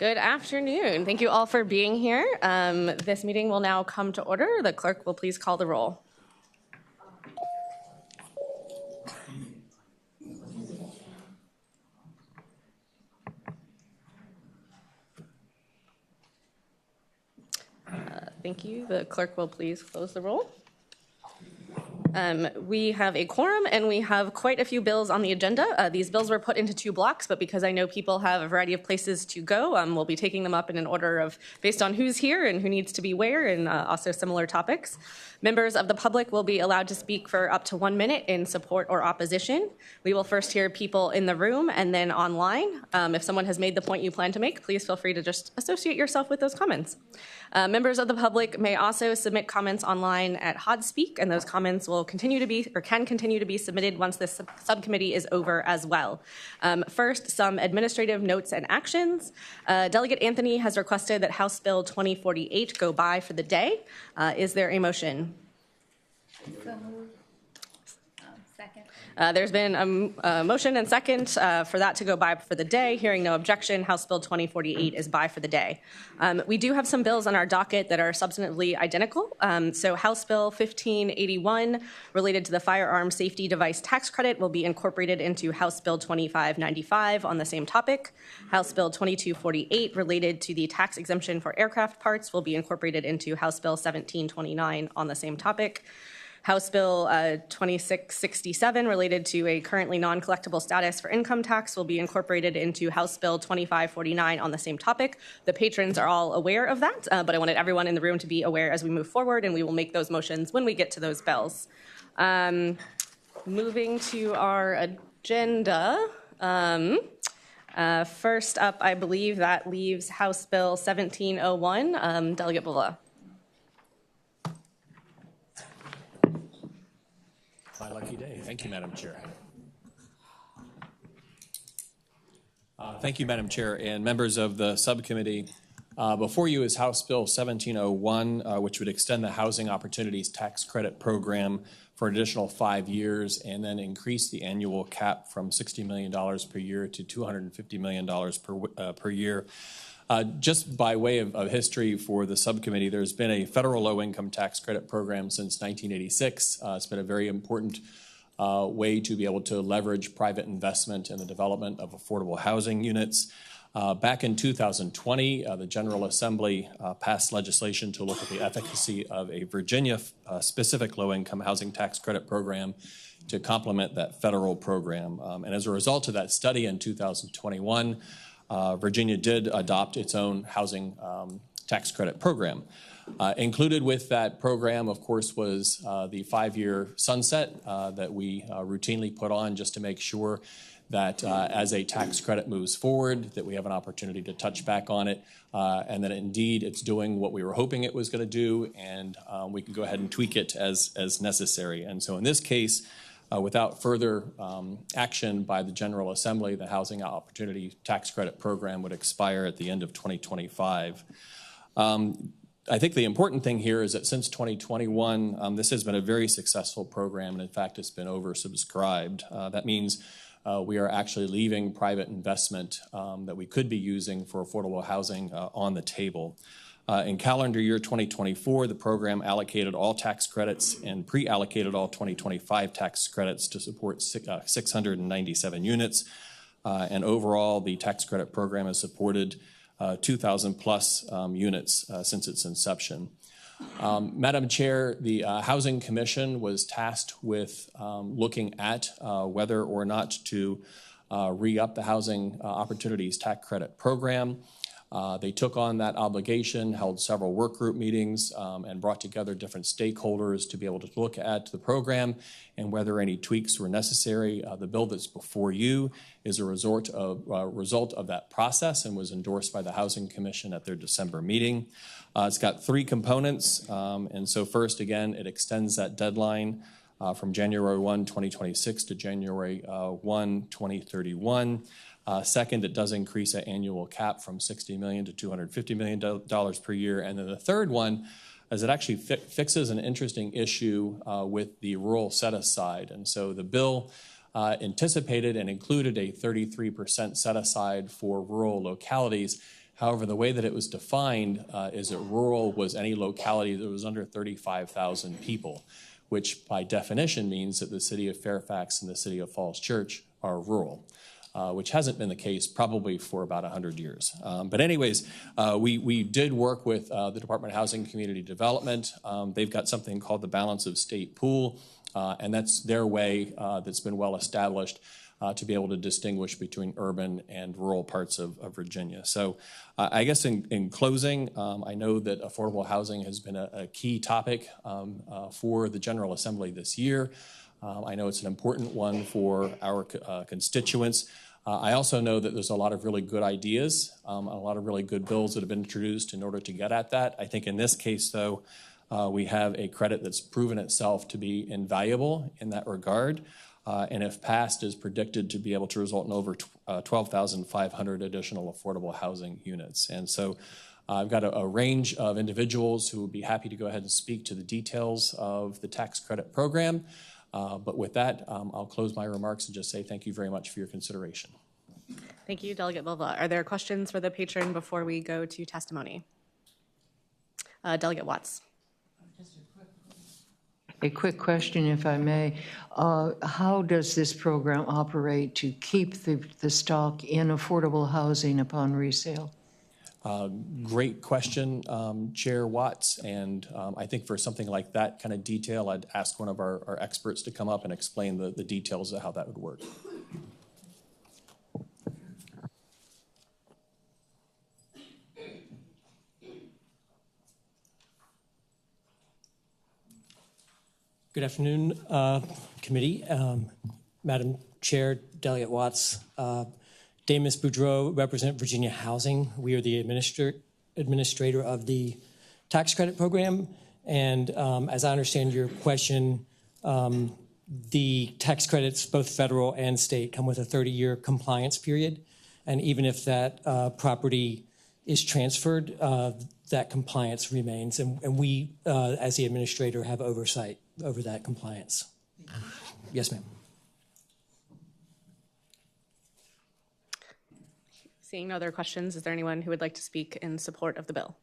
Good afternoon. Thank you all for being here. This meeting will now come to order. The clerk will please call the roll. Thank you. The clerk will please close the roll. We have a quorum and we have quite a few bills on the agenda. These bills were put into two blocks, but because I know people have a variety of places to go, we'll be taking them up in an order of based on who's here and who needs to be where, and also similar topics. Members of the public will be allowed to speak for up to 1 minute in support or opposition. We will first hear people in the room and then online. If someone has made the point you plan to make, please feel free to just associate yourself with those comments. Members of the public may also submit comments online at HodSpeak, and those comments will continue to be or can continue to be submitted once this subcommittee is over as well. First, some administrative notes and actions. Delegate Anthony has requested that House Bill 2048 go by for the day. Is there a motion? So moved. Second. There's been a motion and second for that to go by for the day. Hearing no objection, House Bill 2048 is by for the day. We do have some bills on our docket that are substantively identical. So House Bill 1581 related to the firearm safety device tax credit will be incorporated into House Bill 2595 on the same topic. House Bill 2248 related to the tax exemption for aircraft parts will be incorporated into House Bill 1729 on the same topic. House Bill 2667 related to a currently non-collectible status for income tax will be incorporated into House Bill 2549 on the same topic. The patrons are all aware of that, but I wanted everyone in the room to be aware as we move forward, and we will make those motions when we get to those bills. Moving to our agenda, first up, I believe that leaves House Bill 1701. Delegate Bula. My lucky day. Thank you, Madam Chair. Thank you, Madam Chair, and members of the subcommittee. Before you is House Bill 1701, which would extend the Housing Opportunities Tax Credit Program for an additional 5 years and then increase the annual cap from $60 million per year to $250 million per year. Just by way of history for the subcommittee, there's been a federal low-income tax credit program since 1986. It's been a very important way to be able to leverage private investment in the development of affordable housing units. Back in 2020, the General Assembly passed legislation to look at the efficacy of a Virginia-specific low-income housing tax credit program to complement that federal program. And as a result of that study in 2021, Virginia did adopt its own housing tax credit program. Included with that program, of course, was the 5-year sunset that we routinely put on just to make sure that as a tax credit moves forward, that we have an opportunity to touch back on it, and that indeed it's doing what we were hoping it was going to do, and we can go ahead and tweak it as necessary. And so in this case, without further action by the General Assembly, the Housing Opportunity Tax Credit Program would expire at the end of 2025. I think the important thing here is that since 2021, this has been a very successful program, and in fact, it's been oversubscribed. That means we are actually leaving private investment that we could be using for affordable housing on the table. In calendar year 2024, the program allocated all tax credits and pre-allocated all 2025 tax credits to support 697 units. And overall, the tax credit program has supported 2,000 plus units since its inception. Madam Chair, the Housing Commission was tasked with looking at whether or not to re-up the Housing Opportunities Tax Credit Program. They took on that obligation, held several work group meetings, and brought together different stakeholders to be able to look at the program and whether any tweaks were necessary. The bill that's before you is a result of that process and was endorsed by the Housing Commission at their December meeting. It's got 3 components, and so first, again, it extends that deadline from January 1, 2026 to January 1, 2031. Second, it does increase that annual cap from $60 million to $250 million per year. And then the third one is it actually fixes an interesting issue with the rural set-aside. And so the bill anticipated and included a 33% set-aside for rural localities. However, the way that it was defined is that rural was any locality that was under 35,000 people, which by definition means that the city of Fairfax and the city of Falls Church are rural. Which hasn't been the case probably for about 100 years. But anyways, we did work with the Department of Housing and Community Development. They've got something called the Balance of State Pool, and that's their way that's been well established to be able to distinguish between urban and rural parts of Virginia. So I guess in closing, I know that affordable housing has been a key topic for the General Assembly this year. I know it's an important one for our constituents. I also know that there's a lot of really good ideas, a lot of really good bills that have been introduced in order to get at that. I think in this case, though, we have a credit that's proven itself to be invaluable in that regard, and if passed, is predicted to be able to result in over 12,500 additional affordable housing units. And so I've got a range of individuals who would be happy to go ahead and speak to the details of the tax credit program. But with that, I'll close my remarks and just say thank you very much for your consideration. Thank you, Delegate Bilva. Are there questions for the patron before we go to testimony? Delegate Watts. A quick question, if I may. How does this program operate to keep the stock in affordable housing upon resale? Great question, Chair Watts, and I think for something like that kind of detail, I'd ask one of our experts to come up and explain the details of how that would work. Good afternoon, committee, Madam Chair, Delegate Watts. Damus Boudreau, represent Virginia Housing. We are the administrator of the tax credit program. And as I understand your question, the tax credits, both federal and state, come with a 30-year compliance period. And even if that property is transferred, that compliance remains. And we, as the administrator, have oversight over that compliance. Yes, ma'am. Seeing no other questions, is there anyone who would like to speak in support of the bill?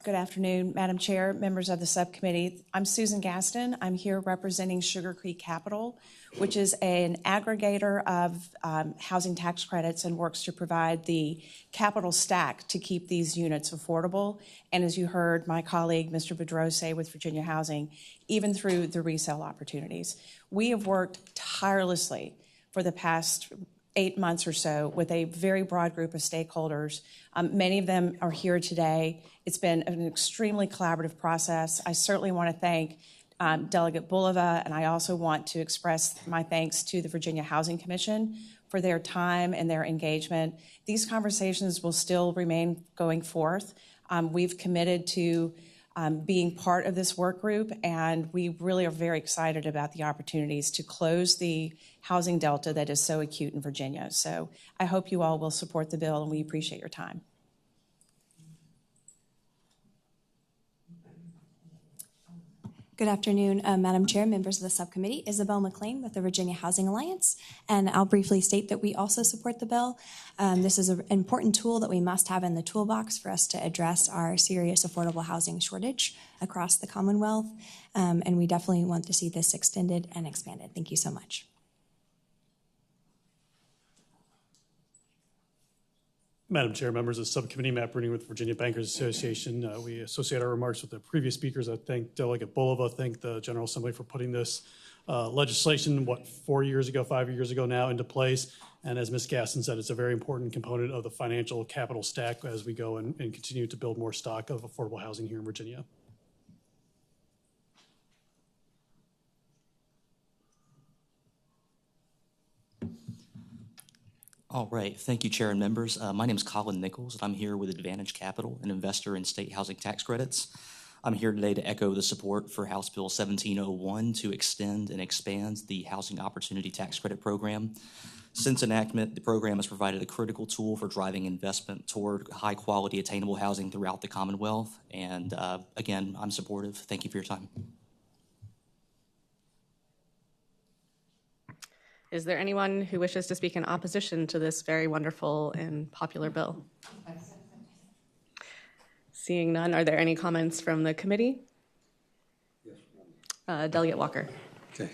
Good afternoon, Madam Chair, members of the subcommittee. I'm Susan Gaston. I'm here representing Sugar Creek Capital, which is an aggregator of housing tax credits and works to provide the capital stack to keep these units affordable. And as you heard my colleague, Mr. Boudreau, say with Virginia Housing, even through the resale opportunities. We have worked tirelessly for the past 8 months or so with a very broad group of stakeholders. Many of them are here today. It's been an extremely collaborative process. I certainly want to thank Delegate Bulova, and I also want to express my thanks to the Virginia Housing Commission for their time and their engagement. These conversations will still remain going forth. We've committed to being part of this work group, and we really are very excited about the opportunities to close the housing delta that is so acute in Virginia. So I hope you all will support the bill, and we appreciate your time. Good afternoon, Madam Chair, members of the subcommittee. Isabel McLean with the Virginia Housing Alliance. And I'll briefly state that we also support the bill. This is an important tool that we must have in the toolbox for us to address our serious affordable housing shortage across the Commonwealth. And we definitely want to see this extended and expanded. Thank you so much. Madam Chair, members of the subcommittee, Matt Bruning with Virginia Bankers Association. We associate our remarks with the previous speakers. I thank Delegate Bulova, thank the General Assembly for putting this legislation, 5 years ago now, into place. And as Ms. Gaston said, it's a very important component of the financial capital stack as we go and continue to build more stock of affordable housing here in Virginia. All right. Thank you, Chair and members. My name is Colin Nichols, and I'm here with Advantage Capital, an investor in state housing tax credits. I'm here today to echo the support for House Bill 1701 to extend and expand the Housing Opportunity Tax Credit Program. Since enactment, the program has provided a critical tool for driving investment toward high-quality, attainable housing throughout the Commonwealth. And again, I'm supportive. Thank you for your time. Is there anyone who wishes to speak in opposition to this very wonderful and popular bill? Seeing none, are there any comments from the committee? Delegate Walker. Okay.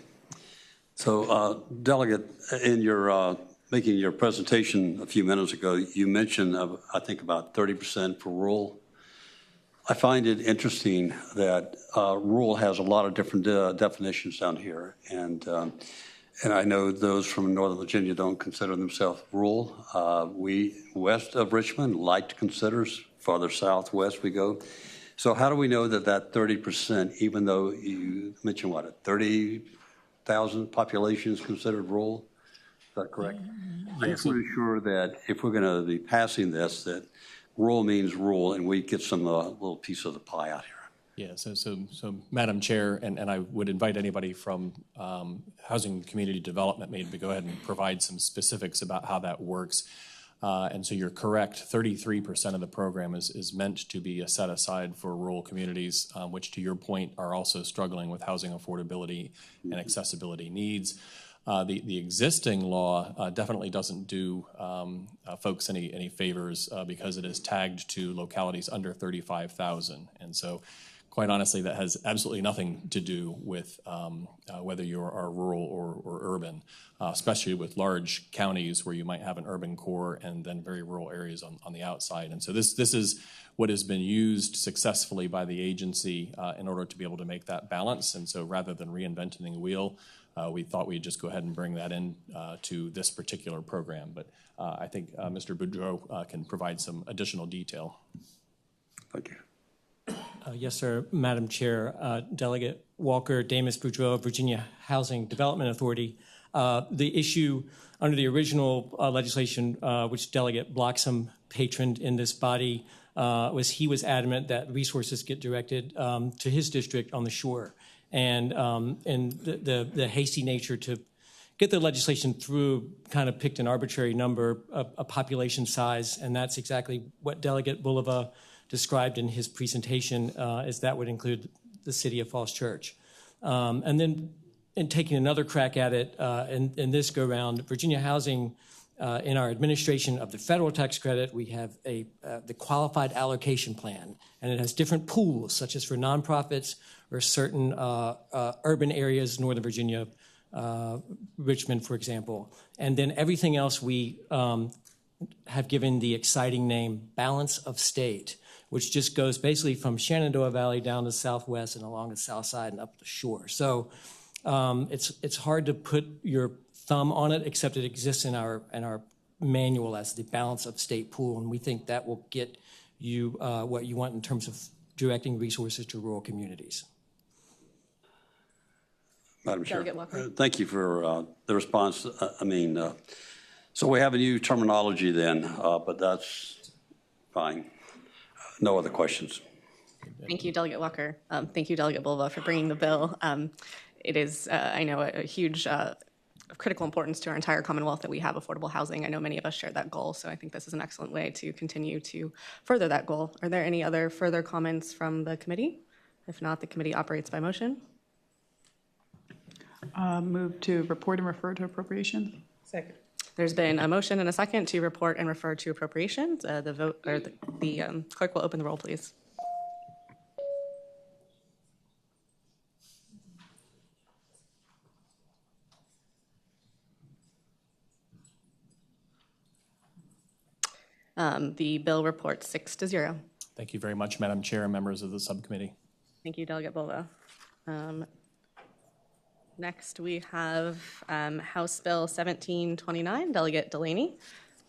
So, Delegate, in your making your presentation a few minutes ago, you mentioned, I think, about 30% for rural. I find it interesting that rural has a lot of different definitions down here, and I know those from Northern Virginia don't consider themselves rural. We west of Richmond like to consider, farther southwest we go. So how do we know that that 30%, even though you mentioned what, 30,000 population is considered rural? Is that correct? I just want to ensure that if we're going to be passing this, that rural means rural, and we get some little piece of the pie out here. Yeah, so Madam Chair, and I would invite anybody from Housing and Community Development maybe to go ahead and provide some specifics about how that works. And so you're correct, 33% of the program is meant to be a set aside for rural communities, which to your point are also struggling with housing affordability and accessibility needs. The existing law definitely doesn't do folks any favors because it is tagged to localities under 35,000. And so quite honestly, that has absolutely nothing to do with whether you are rural or urban, especially with large counties where you might have an urban core and then very rural areas on the outside. And so this is what has been used successfully by the agency in order to be able to make that balance. And so rather than reinventing the wheel, we thought we'd just go ahead and bring that in to this particular program. But I think Mr. Boudreau can provide some additional detail. Thank you. Yes, sir, Madam Chair. Delegate Walker, Damis Boudreau, Virginia Housing Development Authority. The issue under the original legislation, which Delegate Bloxham patroned in this body, he was adamant that resources get directed to his district on the shore. And the hasty nature to get the legislation through kind of picked an arbitrary number, a population size, and that's exactly what Delegate Bulova described in his presentation, is that would include the city of Falls Church. And then in taking another crack at it, in this go-round, Virginia Housing, in our administration of the federal tax credit, we have the qualified allocation plan, and it has different pools, such as for nonprofits or certain urban areas, Northern Virginia, Richmond, for example. And then everything else we have given the exciting name Balance of State, which just goes basically from Shenandoah Valley down to Southwest and along the south side and up the shore. So it's hard to put your thumb on it, except it exists in our manual as the Balance of State pool, and we think that will get you what you want in terms of directing resources to rural communities. Madam Chair, thank you for the response. So we have a new terminology then, but that's fine. No other questions. Thank you, Delegate Walker. Thank you, Delegate Bulova, for bringing the bill. It is, I know, a huge of critical importance to our entire Commonwealth that we have affordable housing. I know many of us share that goal, so I think this is an excellent way to continue to further that goal. Are there any other further comments from the committee? If not, the committee operates by motion. Move to report and refer to appropriations. Second. There's been a motion and a second to report and refer to appropriations. The clerk will open the roll, please. The bill reports 6-0. Thank you very much, Madam Chair and members of the subcommittee. Thank you, Delegate Bulova. Next, we have House Bill 1729, Delegate Delaney.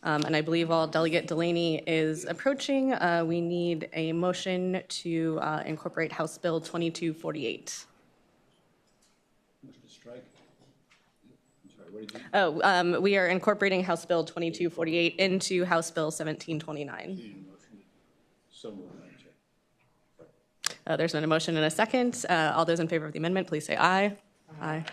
And I believe while Delegate Delaney is approaching, we need a motion to incorporate House Bill 2248. We are incorporating House Bill 2248 into House Bill 1729. There's been a motion and a second. All those in favor of the amendment, please say aye. Aye.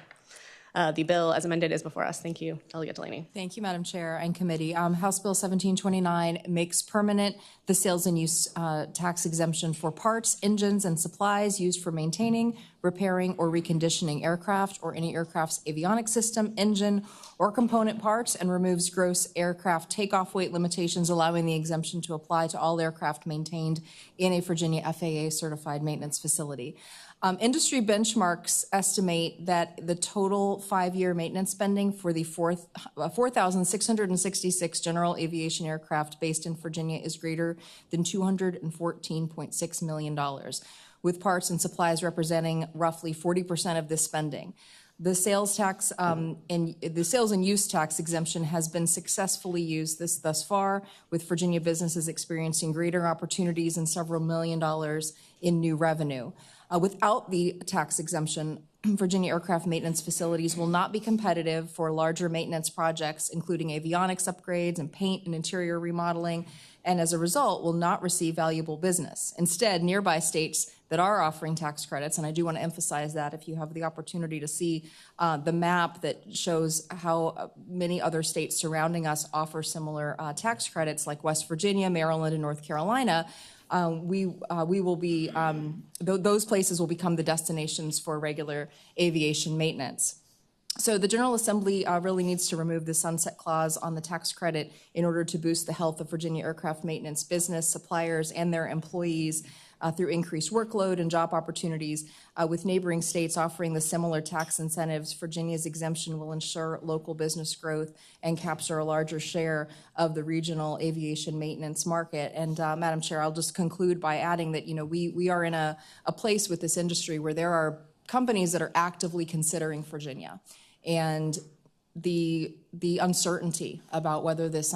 The bill as amended is before us. Thank you, Delegate Delaney. Thank you, Madam Chair and Committee. House Bill 1729 makes permanent the sales and use tax exemption for parts, engines, and supplies used for maintaining, repairing, or reconditioning aircraft or any aircraft's avionics system, engine, or component parts, and removes gross aircraft takeoff weight limitations, allowing the exemption to apply to all aircraft maintained in a Virginia FAA-certified maintenance facility. Industry benchmarks estimate that the total 5-year maintenance spending for the 4,666 general aviation aircraft based in Virginia is greater than $214.6 million, with parts and supplies representing roughly 40% of this spending. The sales tax and the sales and use tax exemption has been successfully used thus far, with Virginia businesses experiencing greater opportunities and several $1 million in new revenue. Without the tax exemption, Virginia aircraft maintenance facilities will not be competitive for larger maintenance projects, including avionics upgrades and paint and interior remodeling, and as a result, will not receive valuable business. Instead, nearby states that are offering tax credits, and I do want to emphasize that if you have the opportunity to see the map that shows how many other states surrounding us offer similar tax credits, like West Virginia, Maryland, and North Carolina, we will be, those places will become the destinations for regular aviation maintenance. So the General Assembly really needs to remove the sunset clause on the tax credit in order to boost the health of Virginia aircraft maintenance business, suppliers, and their employees through increased workload and job opportunities. With neighboring states offering the similar tax incentives, Virginia's exemption will ensure local business growth and capture a larger share of the regional aviation maintenance market. And Madam Chair, I'll just conclude by adding that, we are in a place with this industry where there are companies that are actively considering Virginia. And the uncertainty about whether this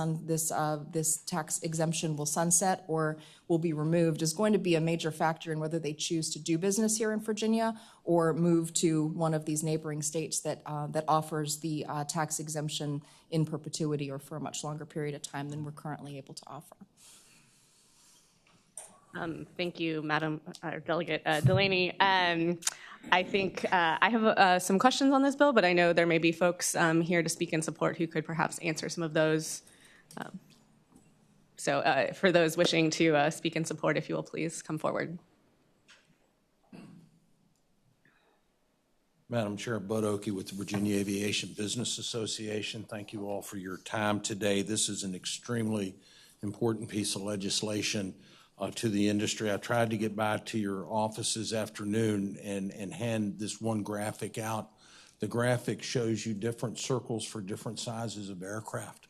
tax exemption will sunset or will be removed is going to be a major factor in whether they choose to do business here in Virginia or move to one of these neighboring states that offers the tax exemption in perpetuity or for a much longer period of time than we're currently able to offer. Thank you, Madam Delegate Delaney. I think I have some questions on this bill, but I know there may be folks here to speak in support who could perhaps answer some of those. So for those wishing to speak in support, if you will please come forward. Madam Chair, Bud Oakey with the Virginia Aviation Business Association. Thank you all for your time today. This is an extremely important piece of legislation to the industry. I tried to get by to your office this afternoon and hand this one graphic out. The graphic shows you different circles for different sizes of aircraft.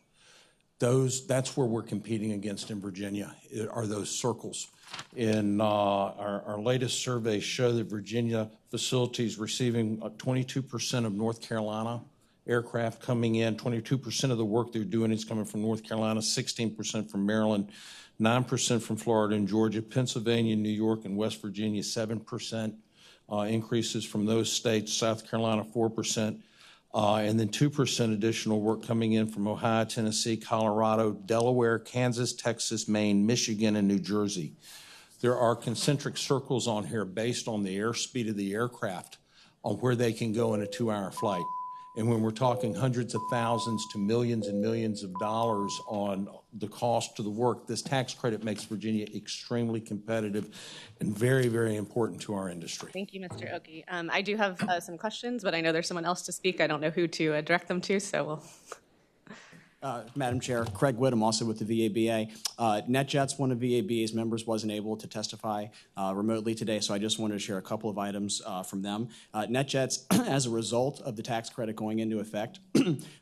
That's where we're competing against in Virginia, are those circles. In our latest surveys show that Virginia facilities receiving 22% of North Carolina aircraft coming in. 22% of the work they're doing is coming from North Carolina, 16% from Maryland, 9% from Florida and Georgia, Pennsylvania, New York, and West Virginia, 7% increases from those states, South Carolina, 4%, and then 2% additional work coming in from Ohio, Tennessee, Colorado, Delaware, Kansas, Texas, Maine, Michigan, and New Jersey. There are concentric circles on here based on the airspeed of the aircraft on where they can go in a 2-hour flight. And when we're talking hundreds of thousands to millions and millions of dollars on the cost of the work, this tax credit makes Virginia extremely competitive and very, very important to our industry. Thank you, Mr. Oakey. I do have some questions, but I know there's someone else to speak. I don't know who to direct them to, so we'll... Madam Chair, Craig Whittam, also with the VABA. NetJets, one of VABA's members, wasn't able to testify remotely today, so I just wanted to share a couple of items from them. NetJets, as a result of the tax credit going into effect,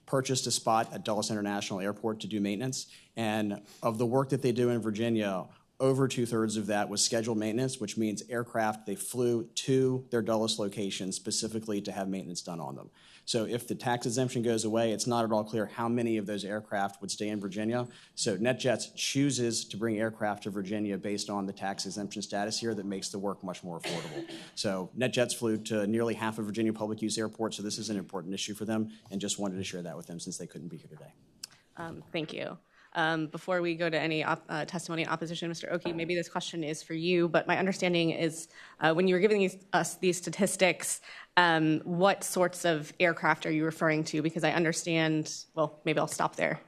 purchased a spot at Dulles International Airport to do maintenance, and of the work that they do in Virginia, over 2/3 of that was scheduled maintenance, which means aircraft they flew to their Dulles location specifically to have maintenance done on them. So if the tax exemption goes away, it's not at all clear how many of those aircraft would stay in Virginia. So NetJets chooses to bring aircraft to Virginia based on the tax exemption status here that makes the work much more affordable. So NetJets flew to nearly half of Virginia public use airports, so this is an important issue for them, and just wanted to share that with them since they couldn't be here today. Thank you. Before we go to any testimony in opposition, Mr. Oakey, maybe this question is for you, but my understanding is when you were giving us these statistics, what sorts of aircraft are you referring to? Because I understand, well, maybe I'll stop there.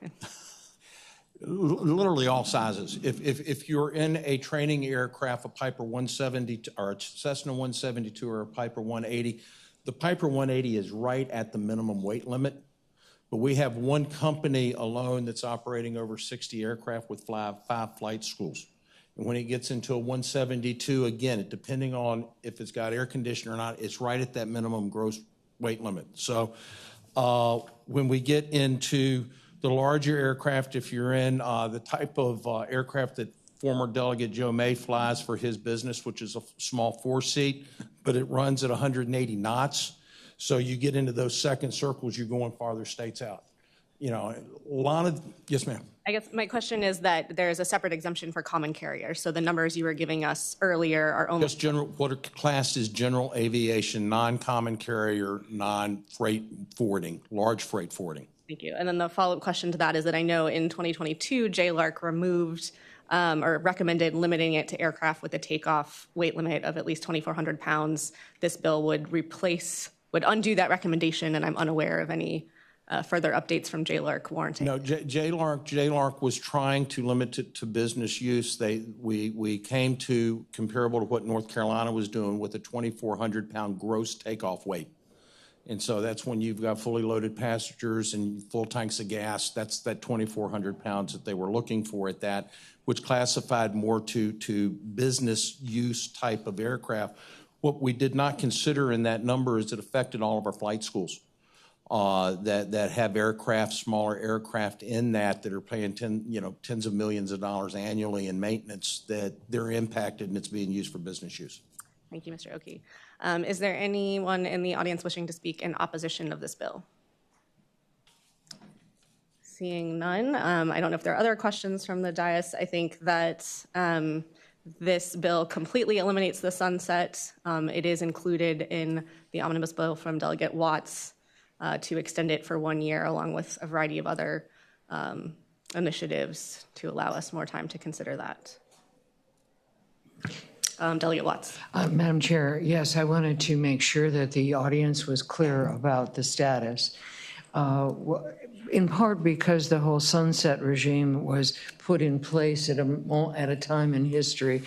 Literally all sizes. If you're in a training aircraft, a Piper 170 or a Cessna 172 or a Piper 180, the Piper 180 is right at the minimum weight limit. But we have one company alone that's operating over 60 aircraft with five flight schools. And when it gets into a 172, again, depending on if it's got air conditioning or not, it's right at that minimum gross weight limit. So when we get into the larger aircraft, if you're in the type of aircraft that former Delegate Joe May flies for his business, which is a small 4-seat, but it runs at 180 knots. So you get into those second circles, you're going farther states out. You know, a lot of, yes, ma'am. I guess my question is that there's a separate exemption for common carriers. So the numbers you were giving us earlier are only Just general, what are classed as general aviation, non-common carrier, non-freight forwarding, large freight forwarding. Thank you. And then the follow-up question to that is that I know in 2022, JLARC removed or recommended limiting it to aircraft with a takeoff weight limit of at least 2,400 pounds. This bill would undo that recommendation, and I'm unaware of any further updates from JLARC warranting. No, JLARC was trying to limit it to business use. We came to comparable to what North Carolina was doing with a 2,400-pound gross takeoff weight. And so that's when you've got fully loaded passengers and full tanks of gas. That's that 2,400 pounds that they were looking for at that, which classified more to business use type of aircraft. What we did not consider in that number is it affected all of our flight schools that have aircraft, smaller aircraft in that are paying tens of millions of dollars annually in maintenance, that they're impacted and it's being used for business use. Thank you, Mr. Oki. Is there anyone in the audience wishing to speak in opposition of this bill? Seeing none, I don't know if there are other questions from the dais. I think that this bill completely eliminates the sunset. It is included in the omnibus bill from Delegate Watts to extend it for 1 year, along with a variety of other initiatives to allow us more time to consider that. Delegate Watts. Madam Chair, yes, I wanted to make sure that the audience was clear about the status. In part because the whole sunset regime was put in place at a time in history.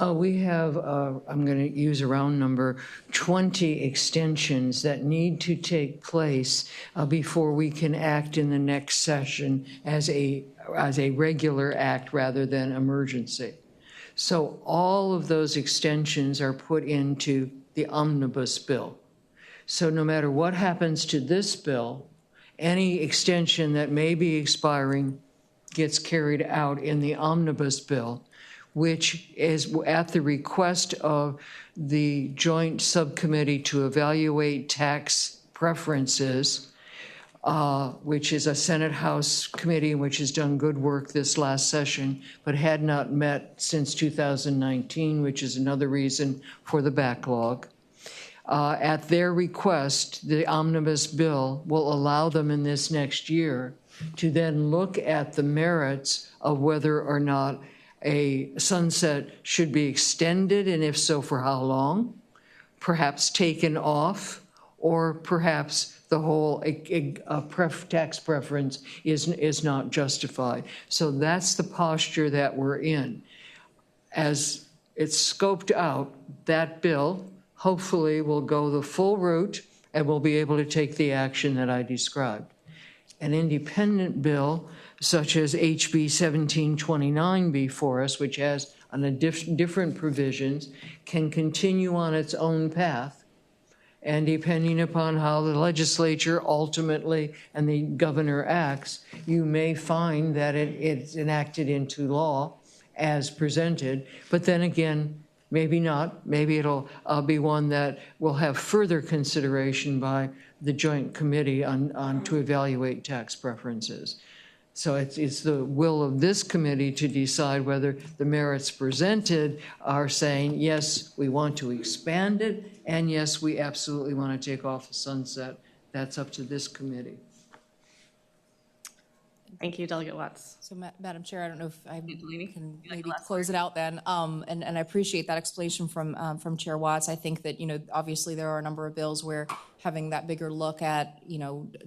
We have, I'm going to use a round number, 20 extensions that need to take place before we can act in the next session as a regular act rather than emergency. So all of those extensions are put into the omnibus bill. So no matter what happens to this bill, any extension that may be expiring gets carried out in the omnibus bill, which is at the request of the joint subcommittee to evaluate tax preferences, which is a Senate House committee which has done good work this last session, but had not met since 2019, which is another reason for the backlog. At their request, the omnibus bill will allow them in this next year to then look at the merits of whether or not a sunset should be extended, and if so, for how long, perhaps taken off, or perhaps the whole tax preference is not justified. So that's the posture that we're in. As it's scoped out, that bill hopefully will go the full route and we'll be able to take the action that I described. An independent bill, such as HB 1729 before us, which has different provisions, can continue on its own path. And depending upon how the legislature ultimately and the governor acts, you may find that it's enacted into law as presented. But then again, maybe not. Maybe it'll be one that will have further consideration by the joint committee on to evaluate tax preferences. So it's the will of this committee to decide whether the merits presented are saying, yes, we want to expand it, and yes, we absolutely want to take off the sunset. That's up to this committee. Thank you, Delegate Watts. So, Madam Chair, I don't know if I can maybe close it out then. And I appreciate that explanation from Chair Watts. I think that, obviously there are a number of bills where having that bigger look at,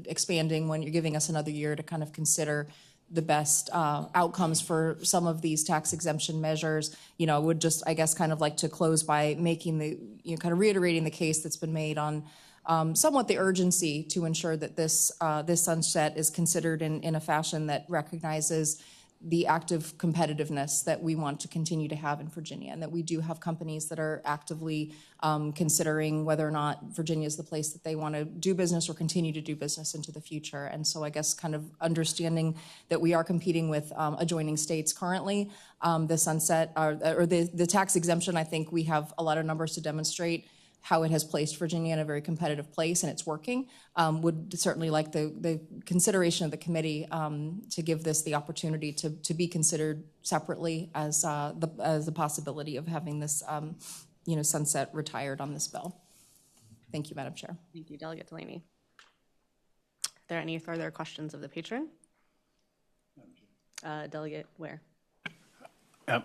expanding when you're giving us another year to kind of consider the best outcomes for some of these tax exemption measures. I would just, I guess, kind of like to close by making kind of reiterating the case that's been made on somewhat the urgency to ensure that this sunset is considered in a fashion that recognizes the active competitiveness that we want to continue to have in Virginia, and that we do have companies that are actively considering whether or not Virginia is the place that they want to do business or continue to do business into the future. And so I guess kind of understanding that we are competing with adjoining states currently, the sunset or the tax exemption, I think we have a lot of numbers to demonstrate how it has placed Virginia in a very competitive place, and it's working. Would certainly like the consideration of the committee to give this the opportunity to be considered separately as the possibility of having this sunset retired on this bill. Thank you, Madam Chair. Thank you, Delegate Delaney. Are there any further questions of the patron? Delegate Ware.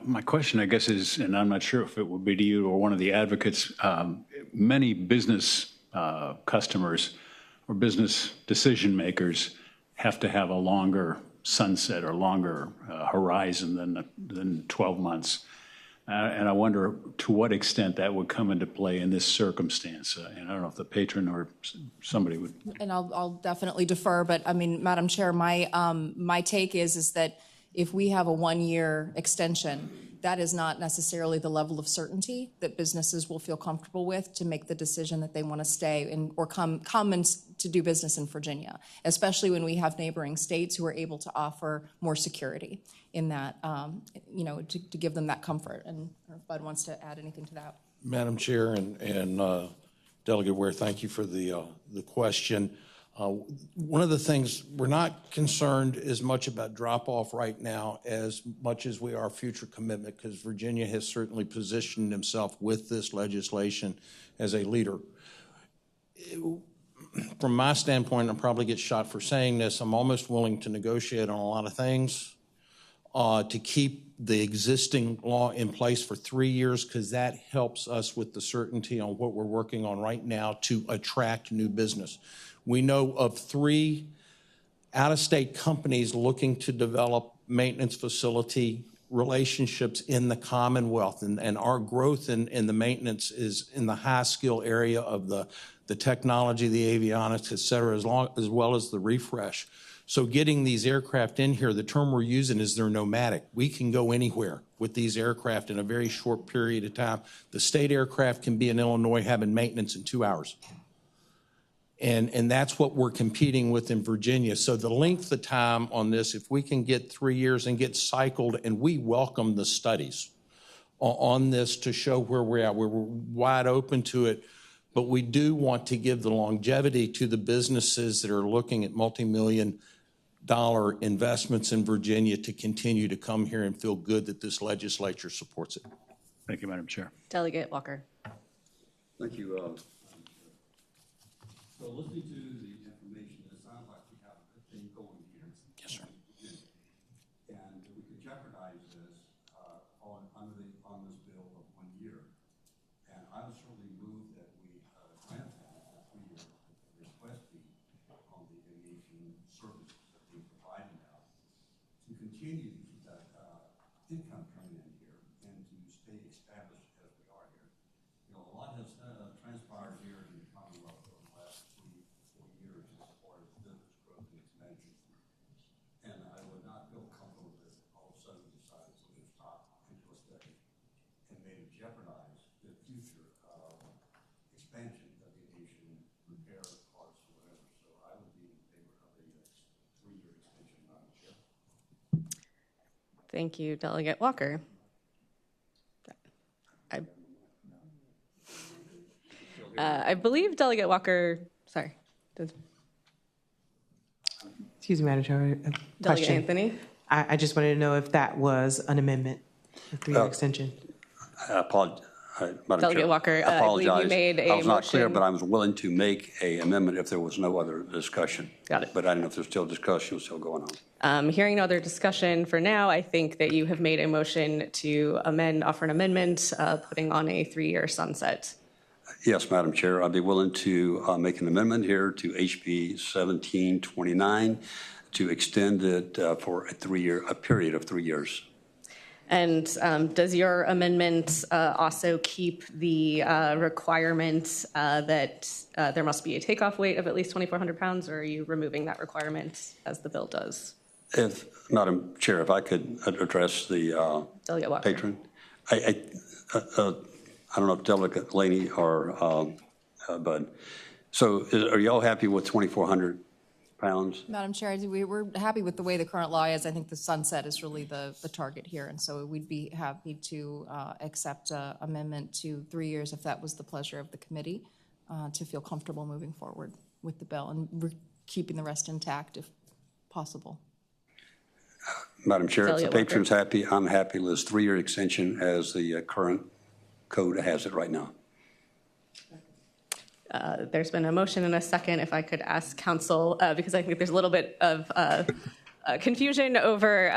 My question, I guess, is, and I'm not sure if it would be to you or one of the advocates, many business customers or business decision makers have to have a longer sunset or longer horizon than 12 months. And I wonder to what extent that would come into play in this circumstance. And I don't know if the patron or somebody would. And I'll definitely defer, but I mean, Madam Chair, my take is that if we have a 1-year extension, that is not necessarily the level of certainty that businesses will feel comfortable with to make the decision that they want to stay in or come and to do business in Virginia, especially when we have neighboring states who are able to offer more security in that, to give them that comfort. And if Bud wants to add anything to that. Madam Chair and Delegate Ware, thank you for the question. One of the things, we're not concerned as much about drop-off right now as much as we are future commitment, because Virginia has certainly positioned himself with this legislation as a leader. From my standpoint, I'll probably get shot for saying this, I'm almost willing to negotiate on a lot of things to keep the existing law in place for 3 years, because that helps us with the certainty on what we're working on right now to attract new business. We know of 3 out-of-state companies looking to develop maintenance facility relationships in the Commonwealth, and our growth in the maintenance is in the high skill area of the technology, the avionics, et cetera, as well as the refresh. So getting these aircraft in here, the term we're using is they're nomadic. We can go anywhere with these aircraft in a very short period of time. The state aircraft can be in Illinois having maintenance in 2 hours. And that's what we're competing with in Virginia. So the length of time on this, if we can get 3 years and get cycled, and we welcome the studies on this to show where we're at. We're wide open to it, but we do want to give the longevity to the businesses that are looking at multi-million-dollar investments in Virginia to continue to come here and feel good that this legislature supports it. Thank you, Madam Chair. Delegate Walker. Thank you. So listening to the information, it sounds like we have a good thing going here. Yes, sir. And we could jeopardize this on this bill of 1 year. And I would certainly move that we grant that 3-year request fee on the aviation services that we provide now to continue to keep that income coming in here and to stay established as we are here. You know, a lot has transpired here in the Commonwealth over the last 3-4 years as far as business growth and expansion. And I would not feel comfortable with all of a sudden deciding to stop into a study and maybe jeopardize the future expansion of aviation repair parts or whatever. So I would be in favor of a 3-year extension, Madam Chair. Thank you, Delegate Walker. I believe Delegate Walker, sorry. Excuse me, Madam Chair. Delegate Anthony. I just wanted to know if that was an amendment, a 3-year extension. I apologize. Madam Delegate Chair, Walker, I apologize. I believe you made a I was not clear, motion. but I was willing to make an amendment if there was no other discussion. Got it. But I don't know if there's still discussion still going on. Hearing no other discussion for now, I think that you have made a motion to offer an amendment, putting on a 3-year sunset. Yes, Madam Chair, I'd be willing to make an amendment here to HB 1729 to extend it for a period of 3 years. And does your amendment also keep the requirement that there must be a takeoff weight of at least 2,400 pounds, or are you removing that requirement as the bill does? If, Madam Chair, if I could address the Delegate Walker. patron. I don't know if Delegate Laney or Bud. So are you all happy with 2,400 pounds? Madam Chair, we're happy with the way the current law is. I think the sunset is really the target here, and so we'd be happy to accept amendment to 3 years if that was the pleasure of the committee, to feel comfortable moving forward with the bill and keeping the rest intact if possible. Madam Chair, if the patron's happy, I'm happy with this 3-year extension as the current code has it right now. There's been a motion and a second. If I could ask council, because I think there's a little bit of confusion over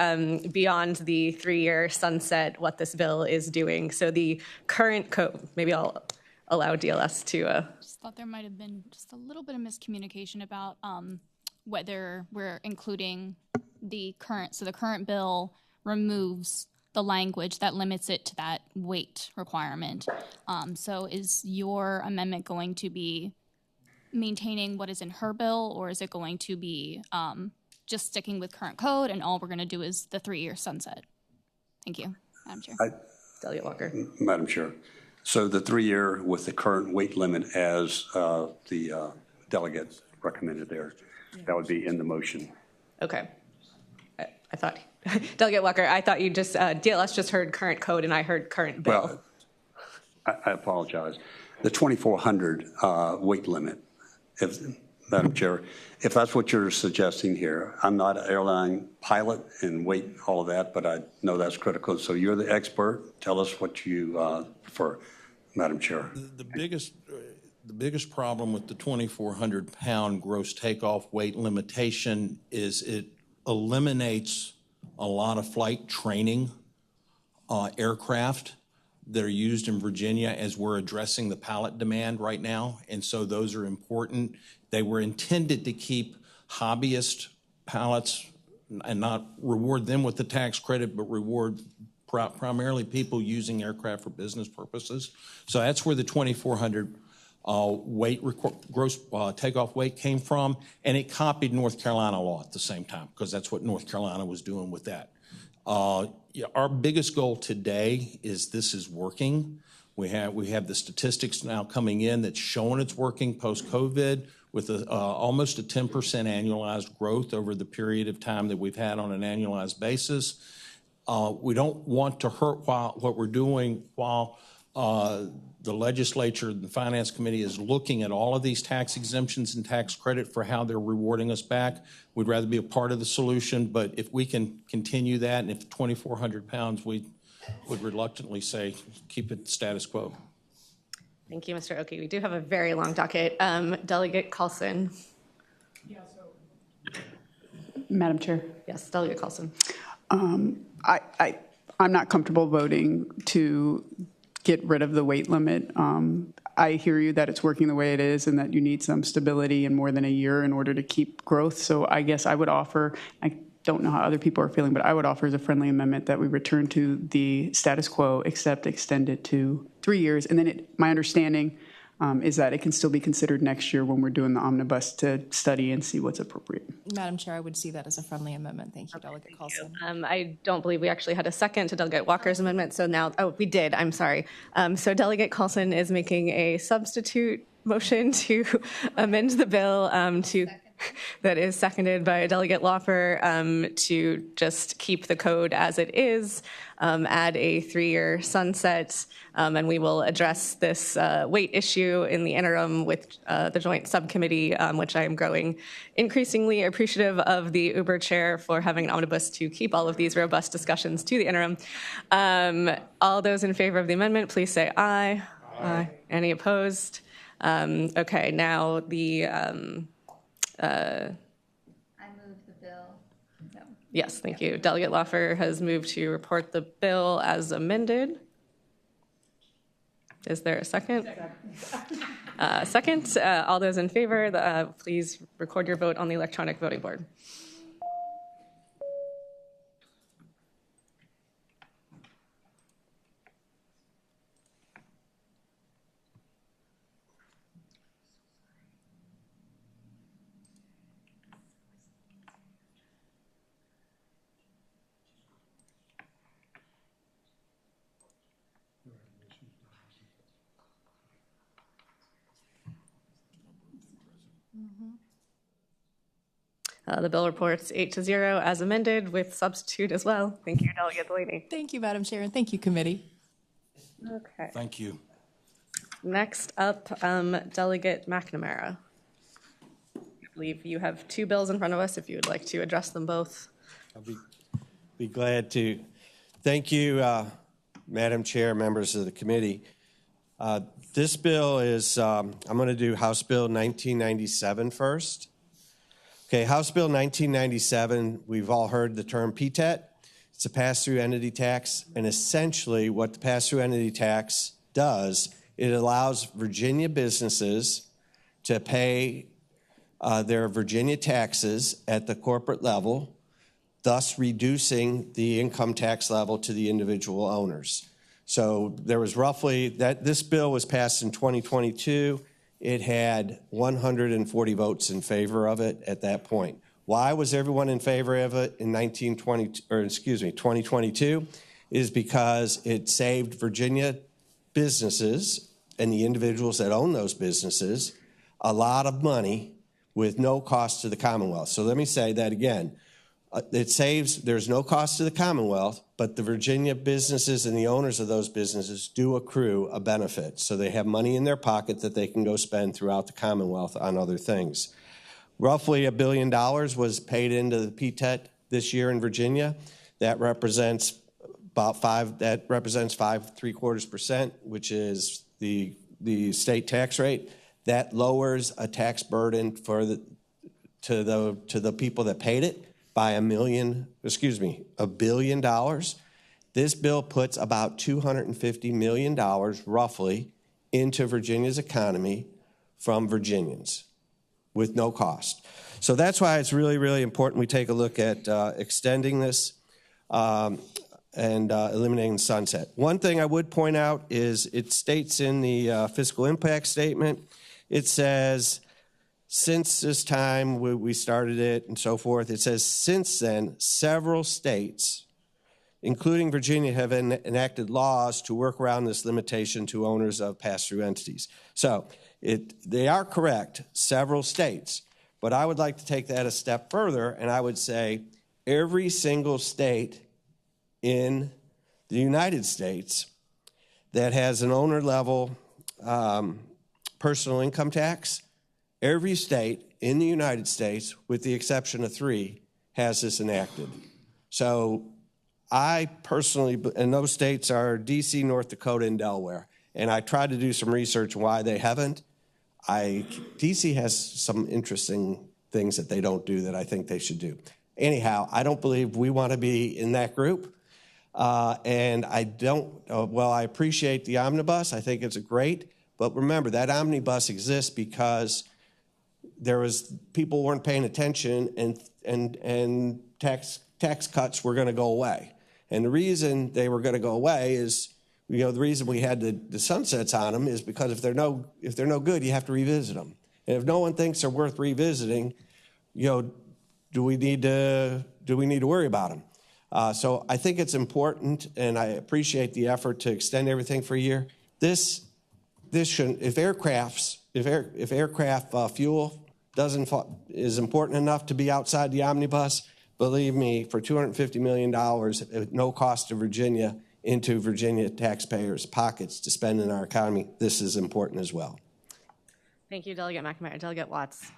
beyond the 3-year sunset, what this bill is doing. So the current code, maybe I'll allow DLS to. Just thought there might have been just a little bit of miscommunication about whether we're including the current. So the current bill removes the language that limits it to that weight requirement. So is your amendment going to be maintaining what is in her bill, or is it going to be just sticking with current code and all we're going to do is the 3-year sunset? Thank you, Madam Chair. Delegate Walker. Madam Chair, so the 3-year with the current weight limit as the delegate recommended there, that would be in the motion. Okay. I thought, Delegate Walker, I thought you just, DLS just heard current code and I heard current bill. Well, I apologize. The 2,400 weight limit, Madam Chair, if that's what you're suggesting here, I'm not an airline pilot and weight, all of that, but I know that's critical. So you're the expert. Tell us what you prefer, Madam Chair. The biggest problem with the 2,400 pound gross takeoff weight limitation is it eliminates a lot of flight training aircraft that are used in Virginia as we're addressing the pallet demand right now. And so those are important. They were intended to keep hobbyist pilots and not reward them with the tax credit, but reward primarily people using aircraft for business purposes. So that's where the 2,400 gross takeoff weight came from, and it copied North Carolina law at the same time because that's what North Carolina was doing with that. Our biggest goal today is this is working. We have the statistics now coming in that's showing it's working post-COVID with almost a 10% annualized growth over the period of time that we've had on an annualized basis. We don't want to hurt what we're doing while the legislature, the Finance Committee is looking at all of these tax exemptions and tax credit for how they're rewarding us back. We'd rather be a part of the solution, but if we can continue that, and if 2,400 pounds, we would reluctantly say keep it status quo. Thank you, Mr. Oki. We do have a very long docket. Delegate Carlson. Madam Chair. Yes, Delegate Carlson. I'm not comfortable voting to get rid of the weight limit. I hear you that it's working the way it is and that you need some stability in more than a year in order to keep growth. So I guess I would offer, I don't know how other people are feeling, but I would offer as a friendly amendment that we return to the status quo, except extend it to 3 years. And then my understanding is that it can still be considered next year when we're doing the omnibus to study and see what's appropriate. Madam Chair, I would see that as a friendly amendment. Thank you, Delegate Carlson. I don't believe we actually had a second to Delegate Walker's amendment, so now, we did, I'm sorry. So Delegate Carlson is making a substitute motion to amend the bill that is seconded by Delegate Laufer to just keep the code as it is, add a 3-year sunset, and we will address this weight issue in the interim with the joint subcommittee, which I am growing increasingly appreciative of the Uber chair for having an omnibus to keep all of these robust discussions to the interim. All those in favor of the amendment, please say aye. Aye. Any opposed? Okay, now the... I move the bill. No. Yes, thank you. Delegate Laufer has moved to report the bill as amended. Is there a second? Second. All those in favor, please record your vote on the electronic voting board. The bill reports 8-0 as amended with substitute as well. Thank you, Delegate Delaney. Thank you, Madam Chair, and thank you, committee. Okay. Thank you. Next up, Delegate McNamara. I believe you have two bills in front of us if you would like to address them both. I'll be glad to. Thank you, Madam Chair, members of the committee. This bill is, I'm going to do House Bill 1997 first. Okay, House Bill 1997, we've all heard the term PTET. It's a pass-through entity tax, and essentially what the pass-through entity tax does, it allows Virginia businesses to pay their Virginia taxes at the corporate level, thus reducing the income tax level to the individual owners. So there was roughly, this bill was passed in 2022. It had 140 votes in favor of it at that point. Why was everyone in favor of it in 2022? Is because it saved Virginia businesses and the individuals that own those businesses a lot of money with no cost to the Commonwealth. So let me say that again. There's no cost to the Commonwealth, but the Virginia businesses and the owners of those businesses do accrue a benefit. So they have money in their pocket that they can go spend throughout the Commonwealth on other things. Roughly $1 billion was paid into the PTET this year in Virginia. That represents about 5.75%, which is the state tax rate. That lowers a tax burden for to the people that paid it by $1 billion. This bill puts about $250 million roughly into Virginia's economy from Virginians with no cost. So that's why it's really, really important we take a look at extending this and eliminating the sunset. One thing I would point out is it states in the fiscal impact statement, it says, since this time we started it and so forth, it says, since then, several states, including Virginia, have enacted laws to work around this limitation to owners of pass-through entities. So they are correct, several states, but I would like to take that a step further, and I would say every single state in the United States that has an owner-level personal income tax, every state in the United States, with the exception of 3, has this enacted. So I personally, and those states are D.C., North Dakota, and Delaware. And I tried to do some research why they haven't. D.C. has some interesting things that they don't do that I think they should do. Anyhow, I don't believe we want to be in that group. And I don't, I appreciate the omnibus. I think it's great. But remember, that omnibus exists because people weren't paying attention and tax cuts were going to go away. And the reason they were going to go away is, the reason we had the sunsets on them is because if they're no good, you have to revisit them. And if no one thinks they're worth revisiting, do we need to worry about them? So I think it's important, and I appreciate the effort to extend everything for a year. This shouldn't. If aircraft fuel is important enough to be outside the omnibus, believe me, for $250 million at no cost to Virginia into Virginia taxpayers' pockets to spend in our economy, this is important as well. Thank you, Delegate McNamara. Delegate Watts.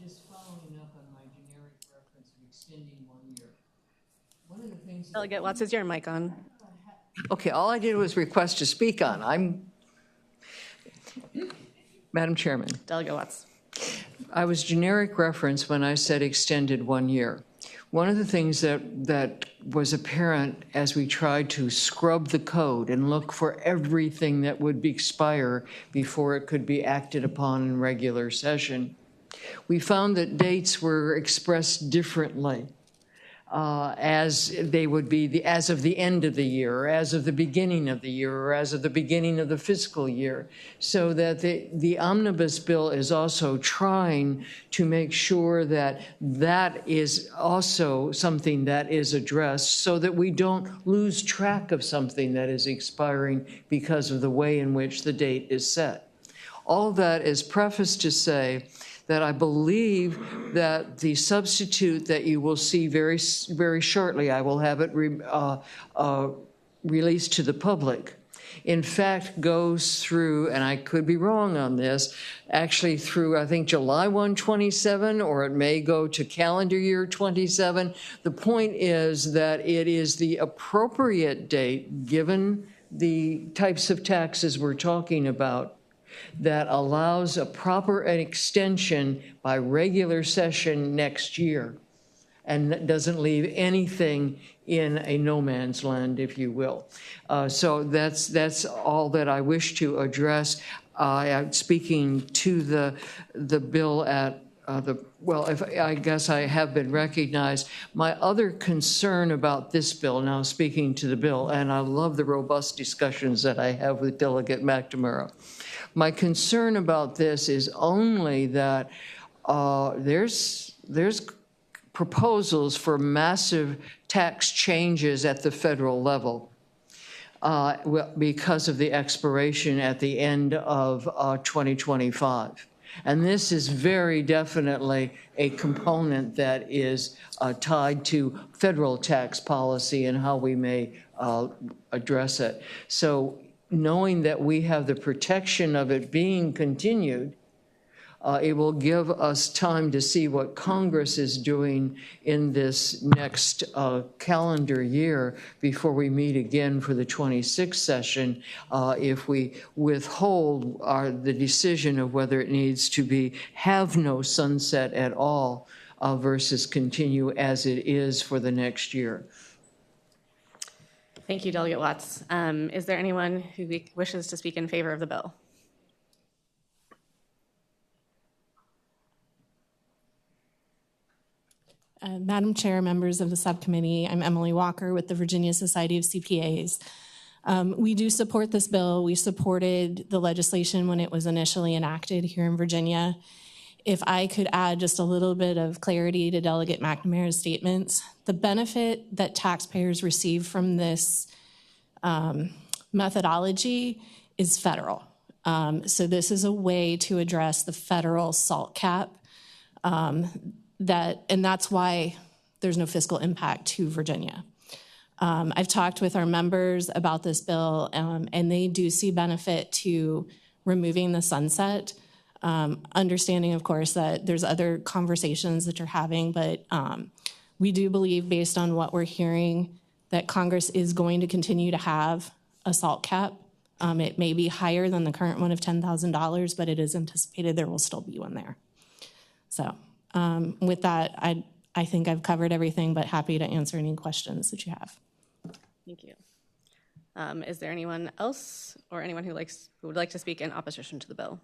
Just following up on my generic reference of extending 1 year. One of the things. Delegate Watts, is your mic on? Okay, all I did was request to speak on. Madam Chairman. Delegate Watts. I was generic reference when I said extended 1 year. One of the things that was apparent as we tried to scrub the code and look for everything that would expire before it could be acted upon in regular session, we found that dates were expressed differently. As they would be as of the end of the year, or as of the beginning of the year, or as of the beginning of the fiscal year, so that the omnibus bill is also trying to make sure that that is also something that is addressed so that we don't lose track of something that is expiring because of the way in which the date is set. All that is prefaced to say that I believe that the substitute that you will see very shortly, I will have it released to the public, in fact goes through, and I could be wrong on this, actually through, I think, July 1, 27, or it may go to calendar year 27. The point is that it is the appropriate date, given the types of taxes we're talking about, that allows a proper extension by regular session next year, and doesn't leave anything in a no man's land, if you will. So that's all that I wish to address. Speaking to the bill at I guess I have been recognized. My other concern about this bill, now speaking to the bill, and I love the robust discussions that I have with Delegate McNamara. My concern about this is only that there's proposals for massive tax changes at the federal level because of the expiration at the end of 2025. And this is very definitely a component that is tied to federal tax policy and how we may address it. So knowing that we have the protection of it being continued, it will give us time to see what Congress is doing in this next calendar year before we meet again for the 26th session, if we withhold the decision of whether it needs to have no sunset at all versus continue as it is for the next year. Thank you, Delegate Watts. Is there anyone who wishes to speak in favor of the bill? Madam Chair, members of the subcommittee, I'm Emily Walker with the Virginia Society of CPAs. We do support this bill. We supported the legislation when it was initially enacted here in Virginia. If I could add just a little bit of clarity to Delegate McNamara's statements, the benefit that taxpayers receive from this methodology is federal. So this is a way to address the federal SALT cap, and that's why there's no fiscal impact to Virginia. I've talked with our members about this bill, and they do see benefit to removing the sunset. Understanding, of course, that there's other conversations that you're having, but we do believe, based on what we're hearing, that Congress is going to continue to have a SALT cap. It may be higher than the current one of $10,000, but it is anticipated there will still be one there. So with that, I think I've covered everything, but happy to answer any questions that you have. Thank you. Is there anyone else or anyone who would like to speak in opposition to the bill?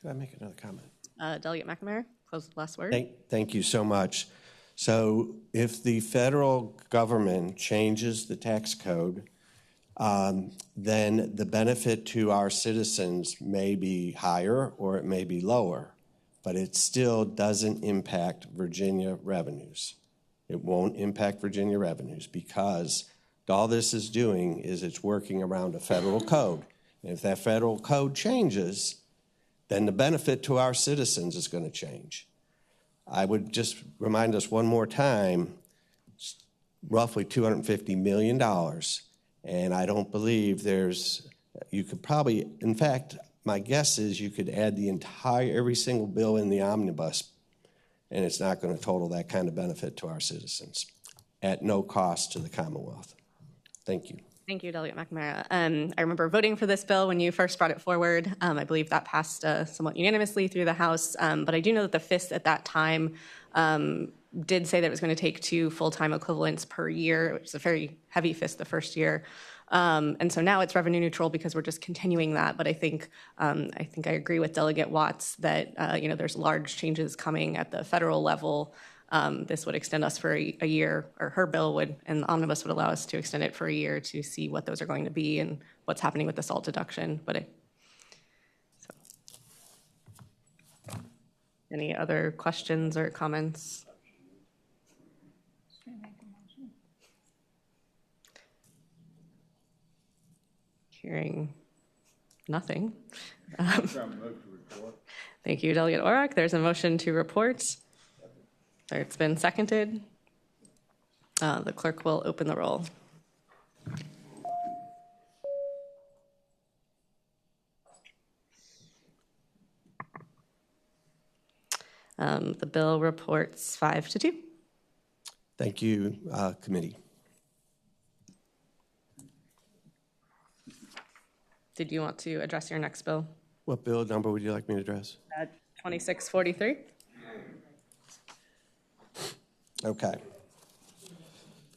Could I make another comment? Delegate McNamara, close the last word. Thank you so much. So if the federal government changes the tax code, then the benefit to our citizens may be higher or it may be lower, but it still doesn't impact Virginia revenues. It won't impact Virginia revenues because all this is doing is it's working around a federal code. And if that federal code changes, then the benefit to our citizens is going to change. I would just remind us one more time, roughly $250 million. And I don't believe you could probably, in fact, my guess is you could add every single bill in the omnibus, and it's not going to total that kind of benefit to our citizens at no cost to the Commonwealth. Thank you. Thank you, Delegate McNamara. I remember voting for this bill when you first brought it forward. I believe that passed somewhat unanimously through the House, but I do know that the FIST at that time did say that it was going to take 2 full-time equivalents per year, which is a very heavy FIST the first year. And so now it's revenue neutral because we're just continuing that. But I think I agree with Delegate Watts that there's large changes coming at the federal level. This would extend us for a year, or her bill would, and the omnibus would allow us to extend it for a year to see what those are going to be and what's happening with the SALT deduction. Any other questions or comments? Hearing Nothing. Thank you, Delegate Orrock. There's a motion to report. It's been seconded. The clerk will open the roll. The bill reports 5-2. Thank you, committee. Did you want to address your next bill? What bill number would you like me to address? 2643. Okay.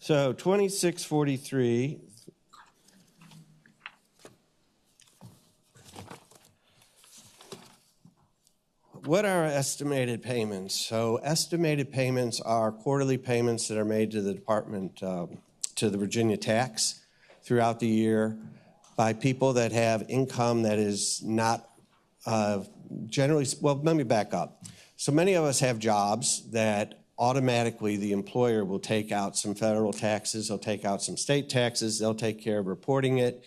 So 2643. What are estimated payments? So estimated payments are quarterly payments that are made to the department, to the Virginia tax throughout the year by people that have income that is not generally, well, let me back up. So many of us have jobs that automatically the employer will take out some federal taxes, they'll take out some state taxes, they'll take care of reporting it.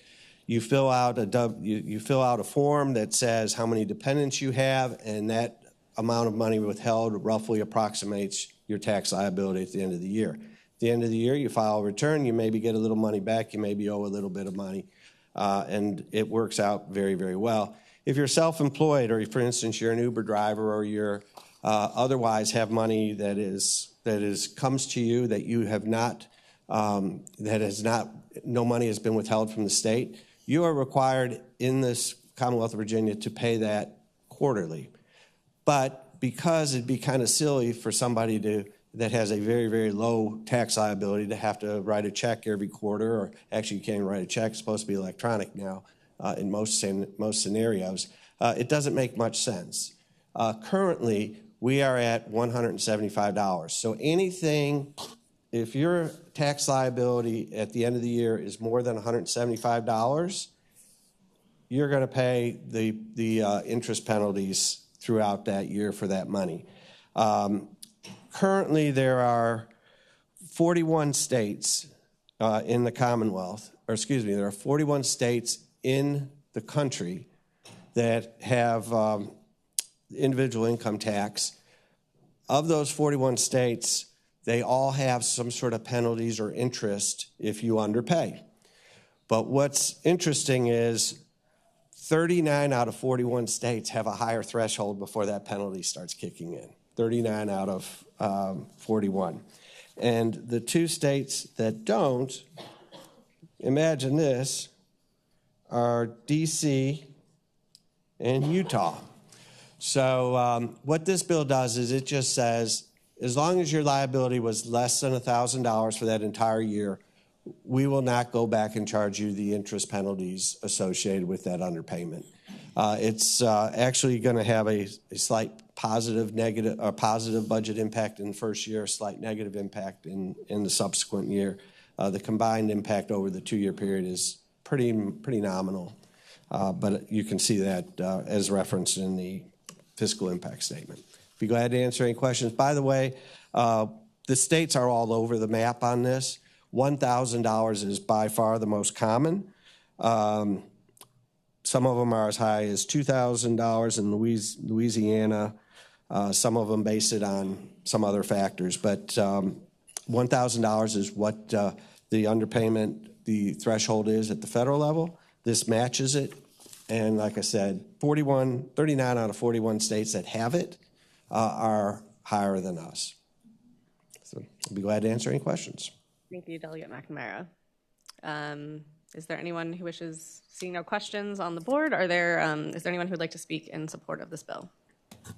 You fill out a form that says how many dependents you have, and that amount of money withheld roughly approximates your tax liability at the end of the year. At the end of the year, you file a return, you maybe get a little money back, you maybe owe a little bit of money, and it works out very, very well. If you're self-employed, or for instance, you're an Uber driver, or you're otherwise have money that comes to you that you have not, no money has been withheld from the state, you are required in this Commonwealth of Virginia to pay that quarterly. But because it'd be kind of silly for somebody that has a very, very low tax liability to have to write a check every quarter, or actually you can't even write a check, it's supposed to be electronic now in most scenarios, it doesn't make much sense. Currently, we are at $175. So anything, if your tax liability at the end of the year is more than $175, you're going to pay the interest penalties throughout that year for that money. Currently, there are 41 states in the Commonwealth, or excuse me, there are 41 states in the country that have individual income tax. Of those 41 states, they all have some sort of penalties or interest if you underpay. But what's interesting is 39 out of 41 states have a higher threshold before that penalty starts kicking in. 39 out of 41. And the two states that don't, imagine this, are DC and Utah. So what this bill does is it just says, as long as your liability was less than $1,000 for that entire year, we will not go back and charge you the interest penalties associated with that underpayment. It's actually going to have a slight positive budget impact in the first year, a slight negative impact in the subsequent year. The combined impact over the 2-year period is pretty nominal, but you can see that as referenced in the fiscal impact statement. Be glad to answer any questions. By the way, the states are all over the map on this. $1,000 is by far the most common. Some of them are as high as $2,000 in Louisiana. Some of them base it on some other factors, but $1,000 is what the underpayment, the threshold is at the federal level. This matches it, and like I said, 39 out of 41 states that have it are higher than us. So I'll be glad to answer any questions. Thank you, Delegate McNamara. Is there anyone who wishes, seeing no questions on the board, is there anyone who would like to speak in support of this bill? Is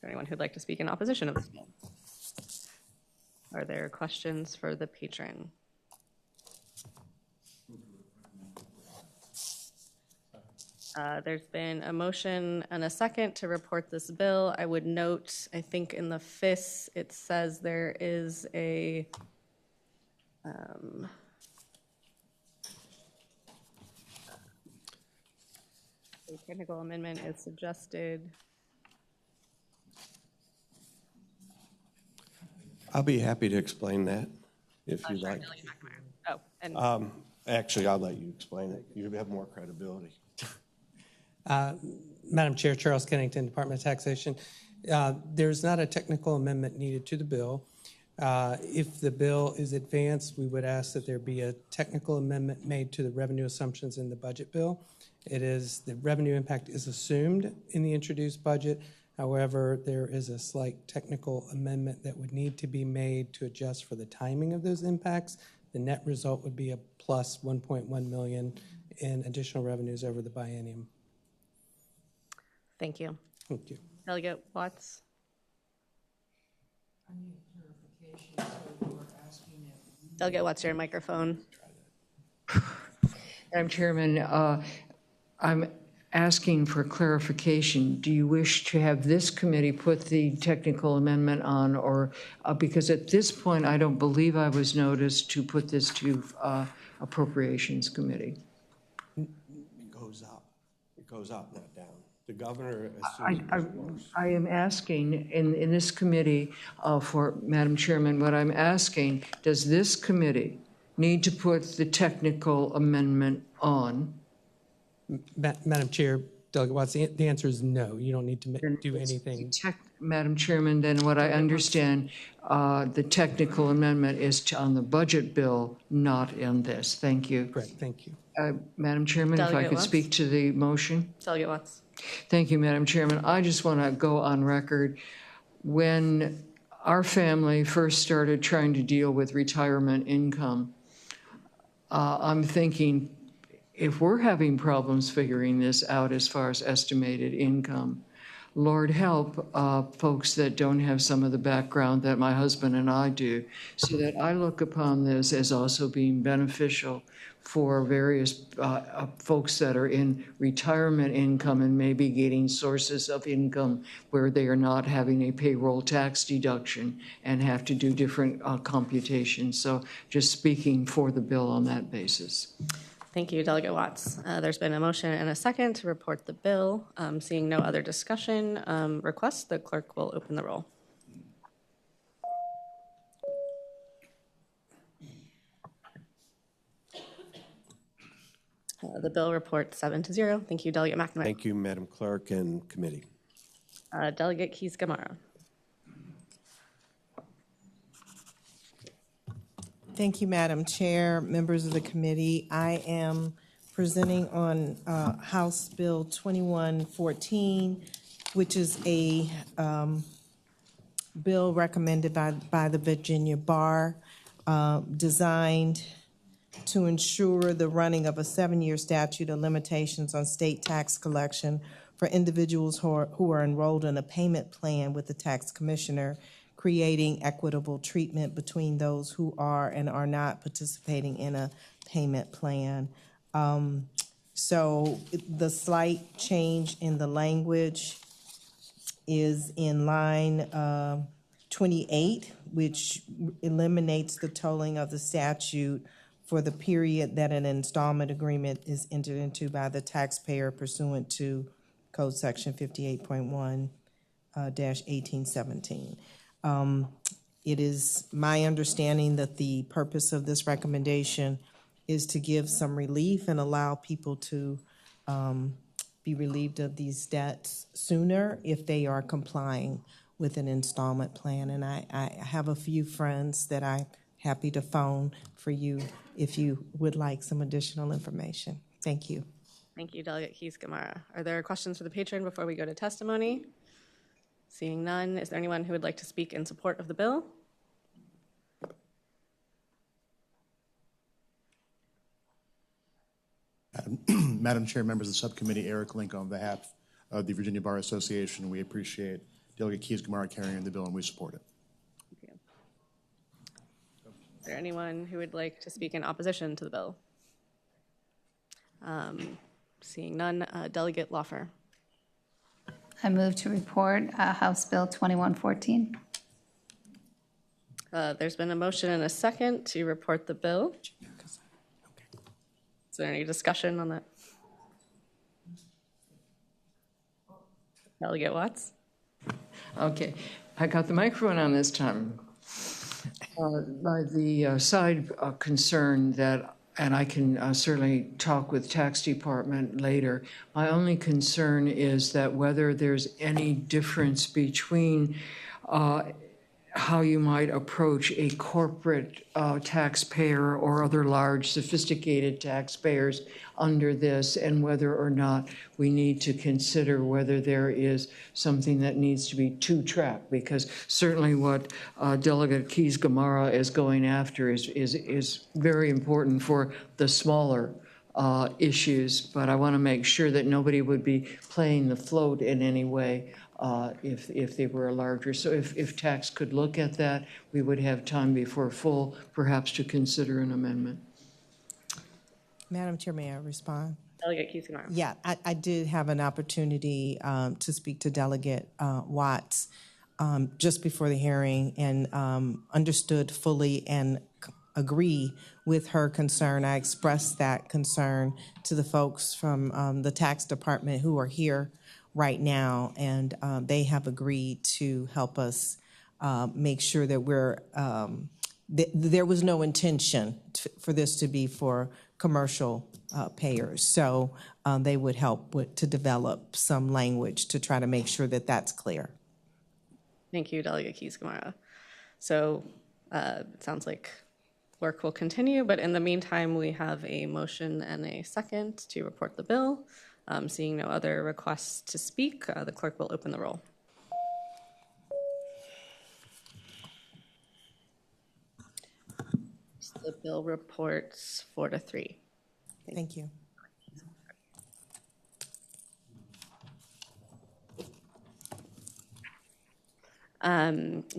there anyone who'd like to speak in opposition of this bill? Are there questions for the patron? There's been a motion and a second to report this bill. I would note, I think in the FIS, it says there is a technical amendment is suggested. I'll be happy to explain that if you'd like. Oh, and Actually, I'll let you explain it. You have more credibility. Madam Chair, Charles Kennington, Department of Taxation. There's not a technical amendment needed to the bill. If the bill is advanced, we would ask that there be a technical amendment made to the revenue assumptions in the budget bill. The revenue impact is assumed in the introduced budget. However, there is a slight technical amendment that would need to be made to adjust for the timing of those impacts. The net result would be a plus 1.1 million in additional revenues over the biennium. Thank you. Thank you. Delegate Watts. Delegate Watts, your microphone. Madam Chairman, I'm asking for clarification. Do you wish to have this committee put the technical amendment on, or because at this point I don't believe I was noticed to put this to Appropriations Committee? It goes up. It goes up, not down. The governor I am asking in this committee for Madam Chairman, what I'm asking, does this committee need to put the technical amendment on? Madam Chair, Delegate Watts, the answer is no. You don't need to do anything. Madam Chairman, then what I understand, the technical amendment is on the budget bill, not in this. Thank you. Great, thank you. Madam Chairman, if I could speak to the motion. Delegate Watts. Thank you, Madam Chairman. I just want to go on record. When our family first started trying to deal with retirement income, I'm thinking, if we're having problems figuring this out as far as estimated income, Lord help folks that don't have some of the background that my husband and I do, so that I look upon this as also being beneficial for various folks that are in retirement income and maybe getting sources of income where they are not having a payroll tax deduction and have to do different computations. So just speaking for the bill on that basis. Thank you, Delegate Watts. There's been a motion and a second to report the bill. Seeing no other discussion requests, the clerk will open the roll. The bill reports 7-0. Thank you, Delegate McNamara. Thank you, Madam Clerk and committee. Delegate Keys-Gamarra. Thank you, Madam Chair, members of the committee. I am presenting on House Bill 2114, which is a bill recommended by the Virginia Bar, designed to ensure the running of a 7-year statute of limitations on state tax collection for individuals who are enrolled in a payment plan with the tax commissioner, creating equitable treatment between those who are and are not participating in a payment plan. So the slight change in the language is in line 28, which eliminates the tolling of the statute for the period that an installment agreement is entered into by the taxpayer pursuant to Code Section 58.1-1817. It is my understanding that the purpose of this recommendation is to give some relief and allow people to be relieved of these debts sooner if they are complying with an installment plan. And I have a few friends that I'm happy to phone for you if you would like some additional information. Thank you. Thank you, Delegate Keys-Gamarra. Are there questions for the patron before we go to testimony? Seeing none, is there anyone who would like to speak in support of the bill? Madam Chair, members of the subcommittee, Eric Link on behalf of the Virginia Bar Association. We appreciate Delegate Keys-Gamarra carrying the bill, and we support it. Thank you. Is there anyone who would like to speak in opposition to the bill? Seeing none, Delegate Lawfer. I move to report House Bill 2114. There's been a motion and a second to report the bill. Is there any discussion on that? Delegate Watts? Okay, I got the microphone on this time. By the side concern that and I can certainly talk with tax department later. My only concern is that whether there's any difference between how you might approach a corporate taxpayer or other large sophisticated taxpayers under this, and whether or not we need to consider whether there is something that needs to be two-track, because certainly what Delegate Keys-Gamarra is going after is very important for the smaller issues, but I want to make sure that nobody would be playing the float in any way if they were larger. So if tax could look at that, we would have time before full, perhaps, to consider an amendment. Madam Chair, may I respond? Delegate Keys-Gamarra. Yeah, I did have an opportunity to speak to Delegate Watts just before the hearing, and understood fully and agree with her concern. I expressed that concern to the folks from the tax department who are here right now, and they have agreed to help us make sure that we're, there was no intention for this to be for commercial payers. So they would help to develop some language to try to make sure that that's clear. Thank you, Delegate Keys-Gamarra. So it sounds like work will continue, but in the meantime, we have a motion and a second to report the bill. Seeing no other requests to speak, the clerk will open the roll. The bill reports 4-3. Thank you.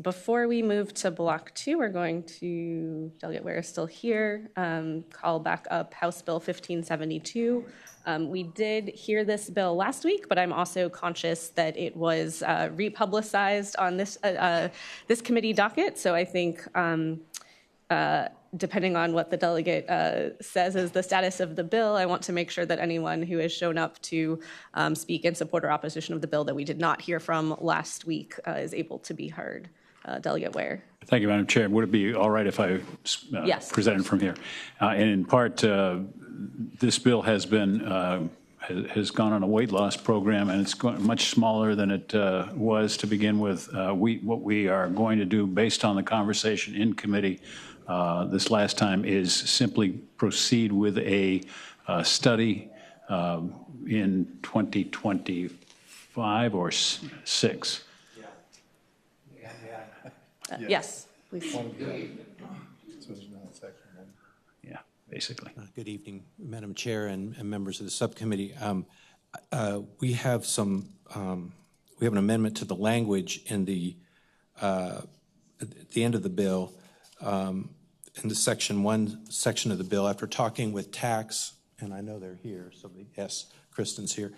Before we move to Block 2, we're going to, Delegate Ware is still here, call back up House Bill 1572. We did hear this bill last week, but I'm also conscious that it was republicized on this committee docket. So I think depending on what the delegate says is the status of the bill, I want to make sure that anyone who has shown up to speak in support or opposition of the bill that we did not hear from last week is able to be heard. Delegate Ware. Thank you, Madam Chair. Would it be all right if I Yes. presented from here? And in part, this bill has been has gone on a weight loss program, and it's much smaller than it was to begin with. What we are going to do, based on the conversation in committee this last time, is simply proceed with a study in 2025 or 6. Yes, please. Yeah, basically. Good evening, Madam Chair and members of the subcommittee. We have an amendment to the language in at the end of the bill, in the section 1 section of the bill. After talking with tax, and I know they're here, yes, Kristen's here.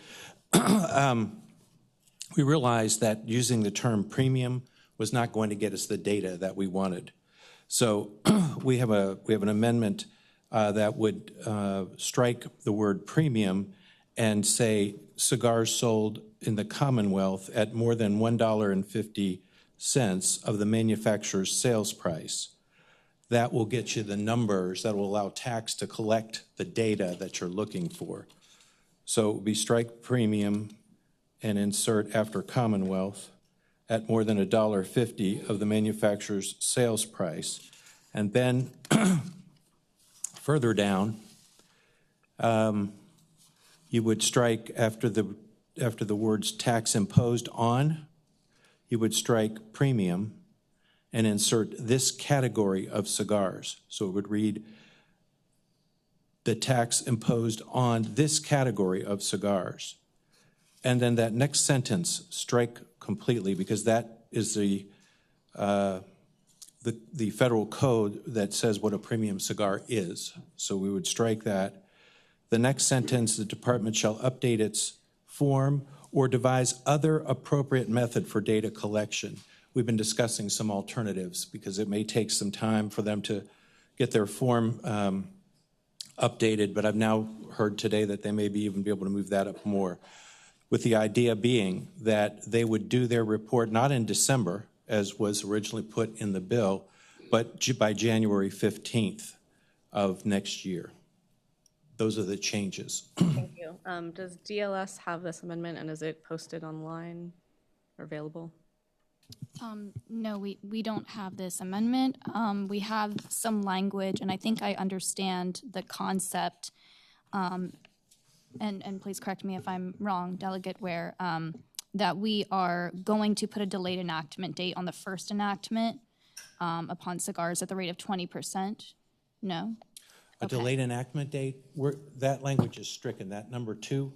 We realized that using the term premium was not going to get us the data that we wanted. So we have an amendment that would strike the word premium and say cigars sold in the Commonwealth at more than $1.50 of the manufacturer's sales price. That will get you the numbers that will allow tax to collect the data that you're looking for. So it would be strike premium and insert after Commonwealth at more than $1.50 of the manufacturer's sales price. And then further down, you would strike after the words tax imposed on, you would strike premium and insert this category of cigars. So it would read the tax imposed on this category of cigars. And then that next sentence, strike completely, because that is the federal code that says what a premium cigar is. So we would strike that. The next sentence, the department shall update its form or devise other appropriate method for data collection. We've been discussing some alternatives because it may take some time for them to get their form updated, but I've now heard today that they may even be able to move that up more, with the idea being that they would do their report not in December, as was originally put in the bill, but by January 15th of next year. those are the changes. Thank you. Does DLS have this amendment, and is it posted online or available? No, we don't have this amendment. We have some language, and I think I understand the concept. And please correct me if I'm wrong, Delegate Ware, that we are going to put a delayed enactment date on the first enactment upon cigars at the rate of 20%. No? A delayed enactment date, that language is stricken, that number 2.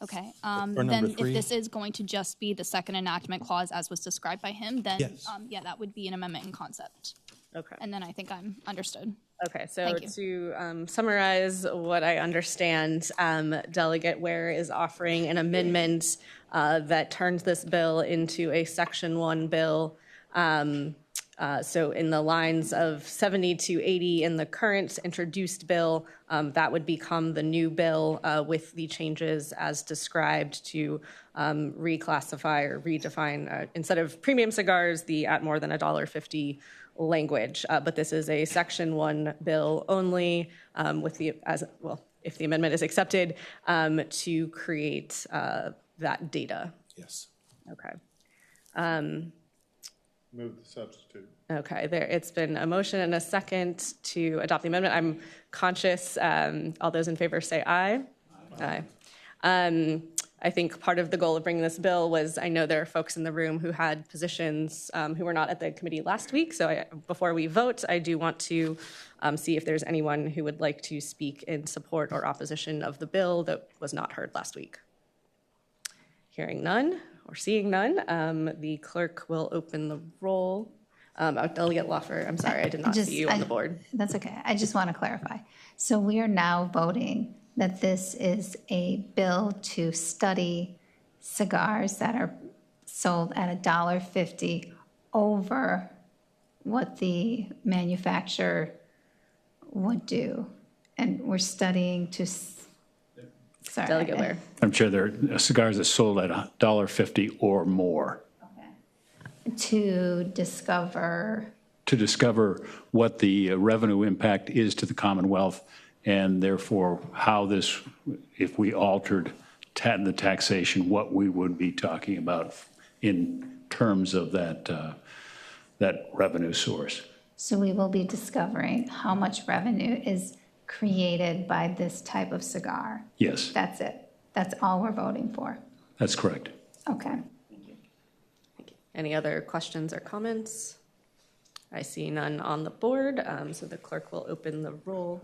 Okay. number Then 3. if this is going to just be the second enactment clause as was described by him, then Yes. yeah, that would be an amendment in concept. Okay. And then I think I'm understood. Okay, so Thank you. to summarize what I understand, Delegate Ware is offering an amendment that turns this bill into a Section 1 bill. So in the lines of 70 to 80 in the current introduced bill, that would become the new bill with the changes as described to reclassify or redefine, instead of premium cigars, the at more than $1.50 language. But this is a Section 1 bill only with the, if the amendment is accepted, to create that data. Yes. Okay. Move the substitute. Okay, it's been a motion and a second to adopt the amendment. I'm conscious, all those in favor say aye. Aye. I think part of the goal of bringing this bill was, I know there are folks in the room who had positions who were not at the committee last week, so before we vote, I do want to see if there's anyone who would like to speak in support or opposition of the bill that was not heard last week. Hearing none, or seeing none, the clerk will open the roll. Delegate Lawfer, I'm sorry, I did not see you on the board. That's okay. I just want to clarify. So we are now voting that this is a bill to study cigars that are sold at $1.50 over what the manufacturer would do. And we're studying to, sorry. Delegate Ware. Madam Chair, there are cigars that sold at $1.50 or more. To discover. To discover what the revenue impact is to the Commonwealth, and therefore how this, if we altered the taxation, what we would be talking about in terms of that revenue source. So we will be discovering how much revenue is created by this type of cigar. Yes. That's it. That's all we're voting for. That's correct. Okay. Any other questions or comments? I see none on the board, so the clerk will open the roll.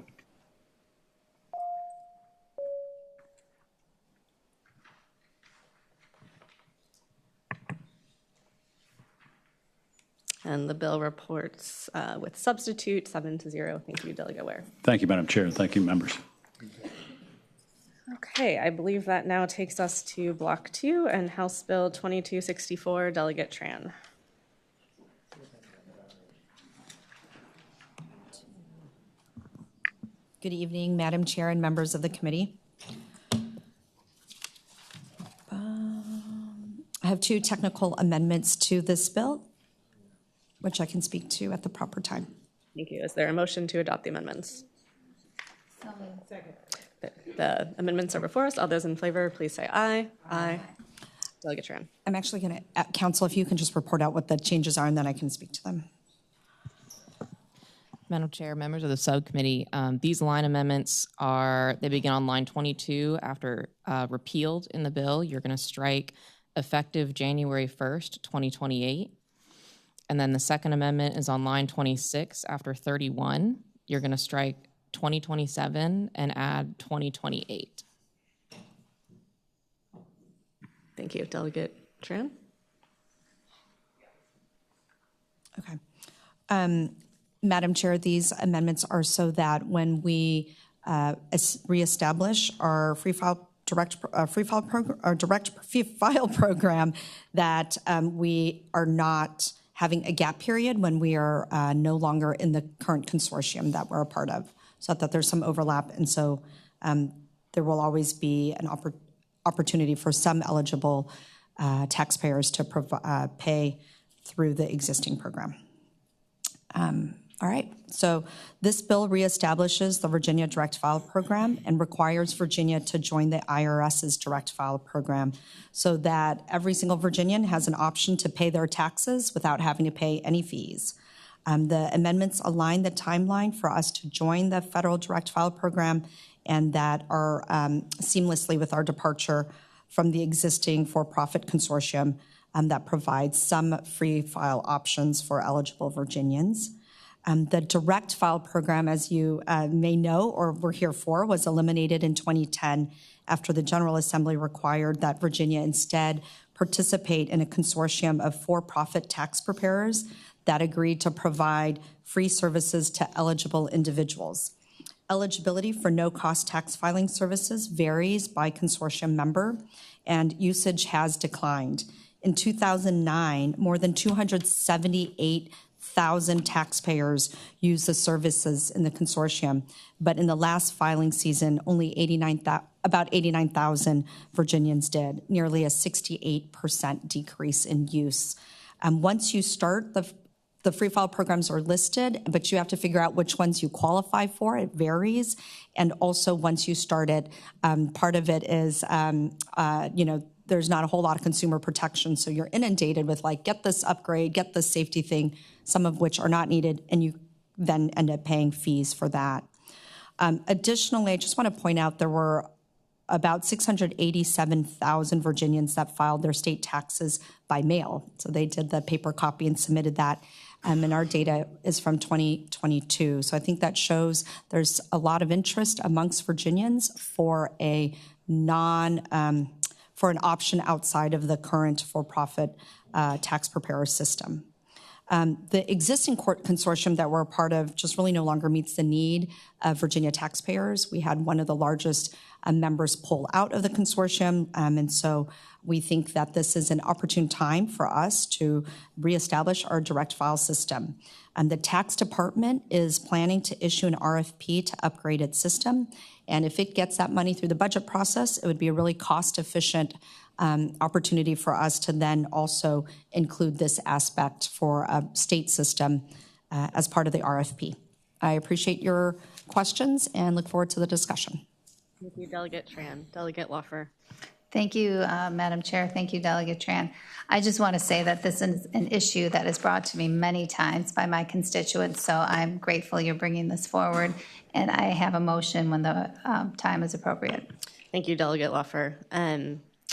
And the bill reports with substitute 7-0. Thank you, Delegate Ware. Thank you, Madam Chair. Thank you, members. Okay, I believe that now takes us to Block 2 and House Bill 2264, Delegate Tran. Good evening, Madam Chair and members of the committee. I have 2 technical amendments to this bill, which I can speak to at the proper time. Thank you. Is there a motion to adopt the amendments? Second. The amendments are before us. All those in favor, please say aye. Aye. Delegate Tran. I'm actually going to, Council, if you can just report out what the changes are, and then I can speak to them. Madam Chair, members of the subcommittee, these line amendments they begin on line 22 after repealed in the bill. You're going to strike effective January 1st, 2028. And then the second amendment is on line 26 after 31. You're going to strike 2027 and add 2028. Thank you. Delegate Tran? Okay. Madam Chair, these amendments are so that when we reestablish our direct fee file program, that we are not having a gap period when we are no longer in the current consortium that we're a part of, so that there's some overlap. And so there will always be an opportunity for some eligible taxpayers to pay through the existing program. All right, so this bill reestablishes the Virginia Direct File Program and requires Virginia to join the IRS's Direct File Program so that every single Virginian has an option to pay their taxes without having to pay any fees. The amendments align the timeline for us to join the federal Direct File Program, and that are seamlessly with our departure from the existing for-profit consortium that provides some free file options for eligible Virginians. The Direct File Program, as you may know or were here for, was eliminated in 2010 after the General Assembly required that Virginia instead participate in a consortium of for-profit tax preparers that agreed to provide free services to eligible individuals. Eligibility for no-cost tax filing services varies by consortium member, and usage has declined. In 2009, more than 278,000 taxpayers used the services in the consortium, but in the last filing season, only about 89,000 Virginians did, nearly a 68% decrease in use. Once you start, the free file programs are listed, but you have to figure out which ones you qualify for. It varies. And also, once you start it, part of it is, there's not a whole lot of consumer protection. So you're inundated with get this upgrade, get this safety thing, some of which are not needed, and you then end up paying fees for that. Additionally, I just want to point out there were about 687,000 Virginians that filed their state taxes by mail. So they did the paper copy and submitted that. And our data is from 2022. So I think that shows there's a lot of interest amongst Virginians for an option outside of the current for-profit tax preparer system. The existing court consortium that we're a part of just really no longer meets the need of Virginia taxpayers. We had one of the largest members pull out of the consortium, and so we think that this is an opportune time for us to reestablish our direct file system. The tax department is planning to issue an RFP to upgrade its system, and if it gets that money through the budget process, it would be a really cost-efficient opportunity for us to then also include this aspect for a state system as part of the RFP. I appreciate your questions and look forward to the discussion. Thank you, Delegate Tran. Delegate Lawfer. Thank you, Madam Chair. Thank you, Delegate Tran. I just want to say that this is an issue that is brought to me many times by my constituents, so I'm grateful you're bringing this forward, and I have a motion when the time is appropriate. Thank you, Delegate Lawfer.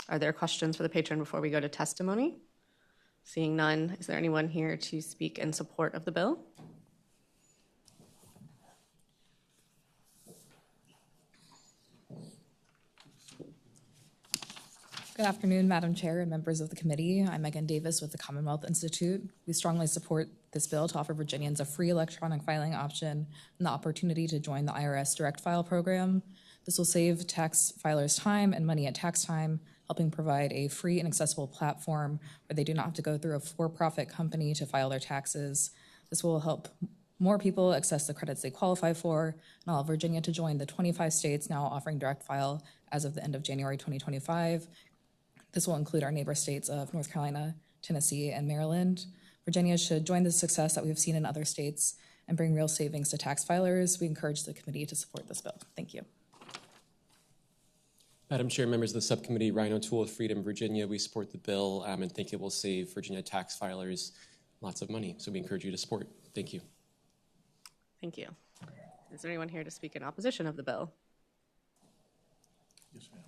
Are there questions for the patron before we go to testimony? Seeing none, is there anyone here to speak in support of the bill? Good afternoon, Madam Chair and members of the committee. I'm Megan Davis with the Commonwealth Institute. We strongly support this bill to offer Virginians a free electronic filing option and the opportunity to join the IRS Direct File program. This will save tax filers time and money at tax time, helping provide a free and accessible platform where they do not have to go through a for-profit company to file their taxes. This will help more people access the credits they qualify for and allow Virginia to join the 25 states now offering direct file as of the end of January 2025. This will include our neighbor states of North Carolina, Tennessee, and Maryland. Virginia should join the success that we have seen in other states and bring real savings to tax filers. We encourage the committee to support this bill. Thank you. Madam Chair, members of the subcommittee, Ryan O'Toole with Freedom Virginia. We support the bill and think it will save Virginia tax filers lots of money. So we encourage you to support. Thank you. Thank you. Is there anyone here to speak in opposition of the bill? Yes, ma'am.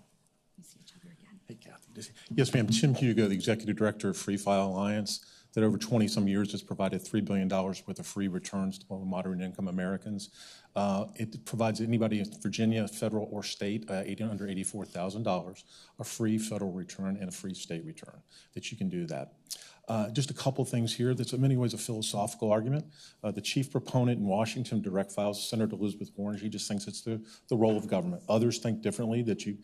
Hey, Kathy. Yes, ma'am. Tim Hugo, the Executive Director of Free File Alliance, that over 20-some years has provided $3 billion worth of free returns to low and moderate income Americans. It provides anybody in Virginia, federal or state, under $84,000, a free federal return and a free state return that you can do that. Just a couple things here. That's in many ways a philosophical argument. The chief proponent in Washington, direct files, Senator Elizabeth Warren, she just thinks it's the role of government. Others think differently, that you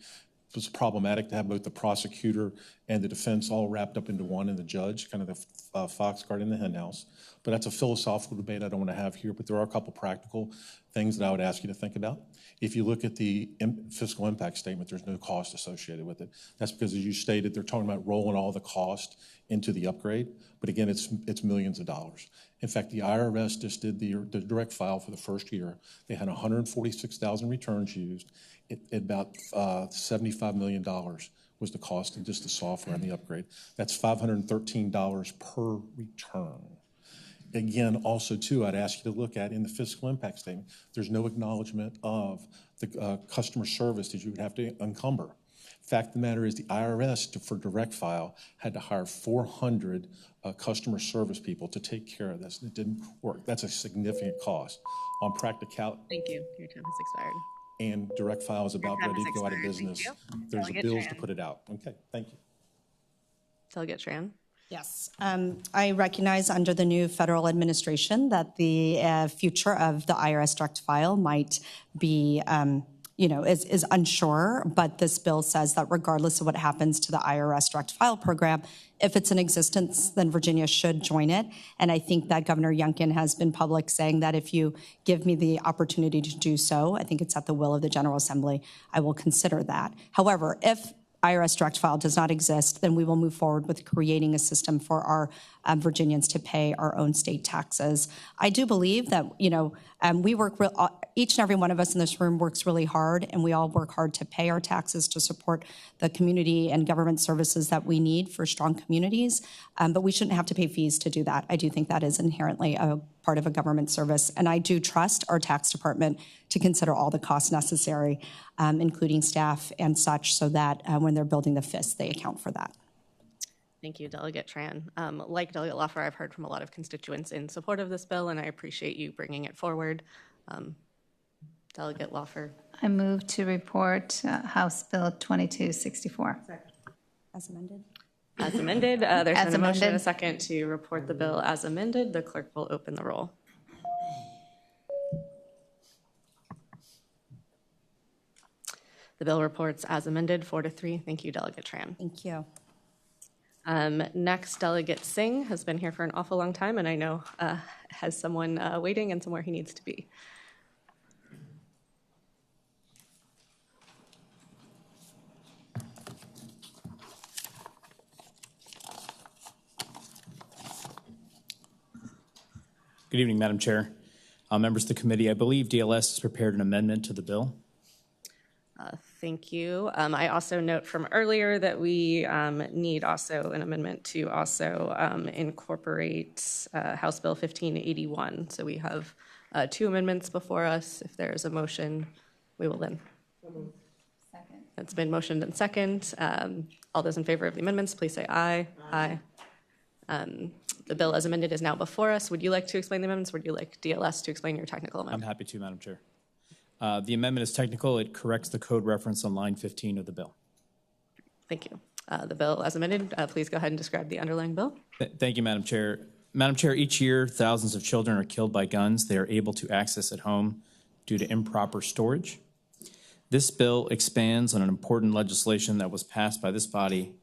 was problematic to have both the prosecutor and the defense all wrapped up into one, and the judge, kind of the fox guarding the henhouse. But that's a philosophical debate I don't want to have here, but there are a couple practical things that I would ask you to think about. If you look at the fiscal impact statement, there's no cost associated with it. That's because, as you stated, they're talking about rolling all the cost into the upgrade. But again, it's millions of dollars. In fact, the IRS just did the direct file for the first year. They had 146,000 returns used. About $75 million was the cost of just the software and the upgrade. That's $513 per return. Again, also, too, I'd ask you to look at in the fiscal impact statement, there's no acknowledgement of the customer service that you would have to encumber. Fact of the matter is the IRS, for direct file, had to hire 400 customer service people to take care of this. It didn't work. That's a significant cost. On practicality. Thank you. Your time has expired. And direct file is about ready to go out of business. There's Delegate bills Tran. to put it out. Okay, thank you. Delegate Tran. Yes, I recognize under the new federal administration that the future of the IRS direct file might be, is unsure, but this bill says that regardless of what happens to the IRS direct file program, if it's in existence, then Virginia should join it. And I think that Governor Youngkin has been public saying that if you give me the opportunity to do so, I think it's at the will of the General Assembly, I will consider that. However, if IRS direct file does not exist, then we will move forward with creating a system for our Virginians to pay our own state taxes. I do believe that, we work, each and every one of us in this room works really hard, and we all work hard to pay our taxes to support the community and government services that we need for strong communities, but we shouldn't have to pay fees to do that. I do think that is inherently a part of a government service, and I do trust our tax department to consider all the costs necessary, including staff and such, so that when they're building the FIS, they account for that. Thank you, Delegate Tran. Like Delegate Loffer, I've heard from a lot of constituents in support of this bill, and I appreciate you bringing it forward. Delegate Loffer. I move to report House Bill 2264. As amended. As amended. There's As been a motion and a amended. second to report the bill as amended. The clerk will open the roll. The bill reports as amended, 4-3. Thank you, Delegate Tran. Thank you. Next, Delegate Singh has been here for an awful long time, and I know has someone waiting and somewhere he needs to be. Good evening, Madam Chair. Members of the committee, I believe DLS has prepared an amendment to the bill. Thank you. I also note from earlier that we need also an amendment to also incorporate House Bill 1581. So we have two amendments before us. If there is a motion, we will then. Second. It's been motioned and second. All those in favor of the amendments, please say aye. Aye. The bill as amended is now before us. Would you like to explain the amendments? Would you like DLS to explain your technical amendment? I'm happy to, Madam Chair. The amendment is technical. It corrects the code reference on line 15 of the bill. Thank you. The bill as amended, please go ahead and describe the underlying bill. Thank you, Madam Chair. Madam Chair, each year, thousands of children are killed by guns they are able to access at home due to improper storage. This bill expands on an important legislation that was passed by this body,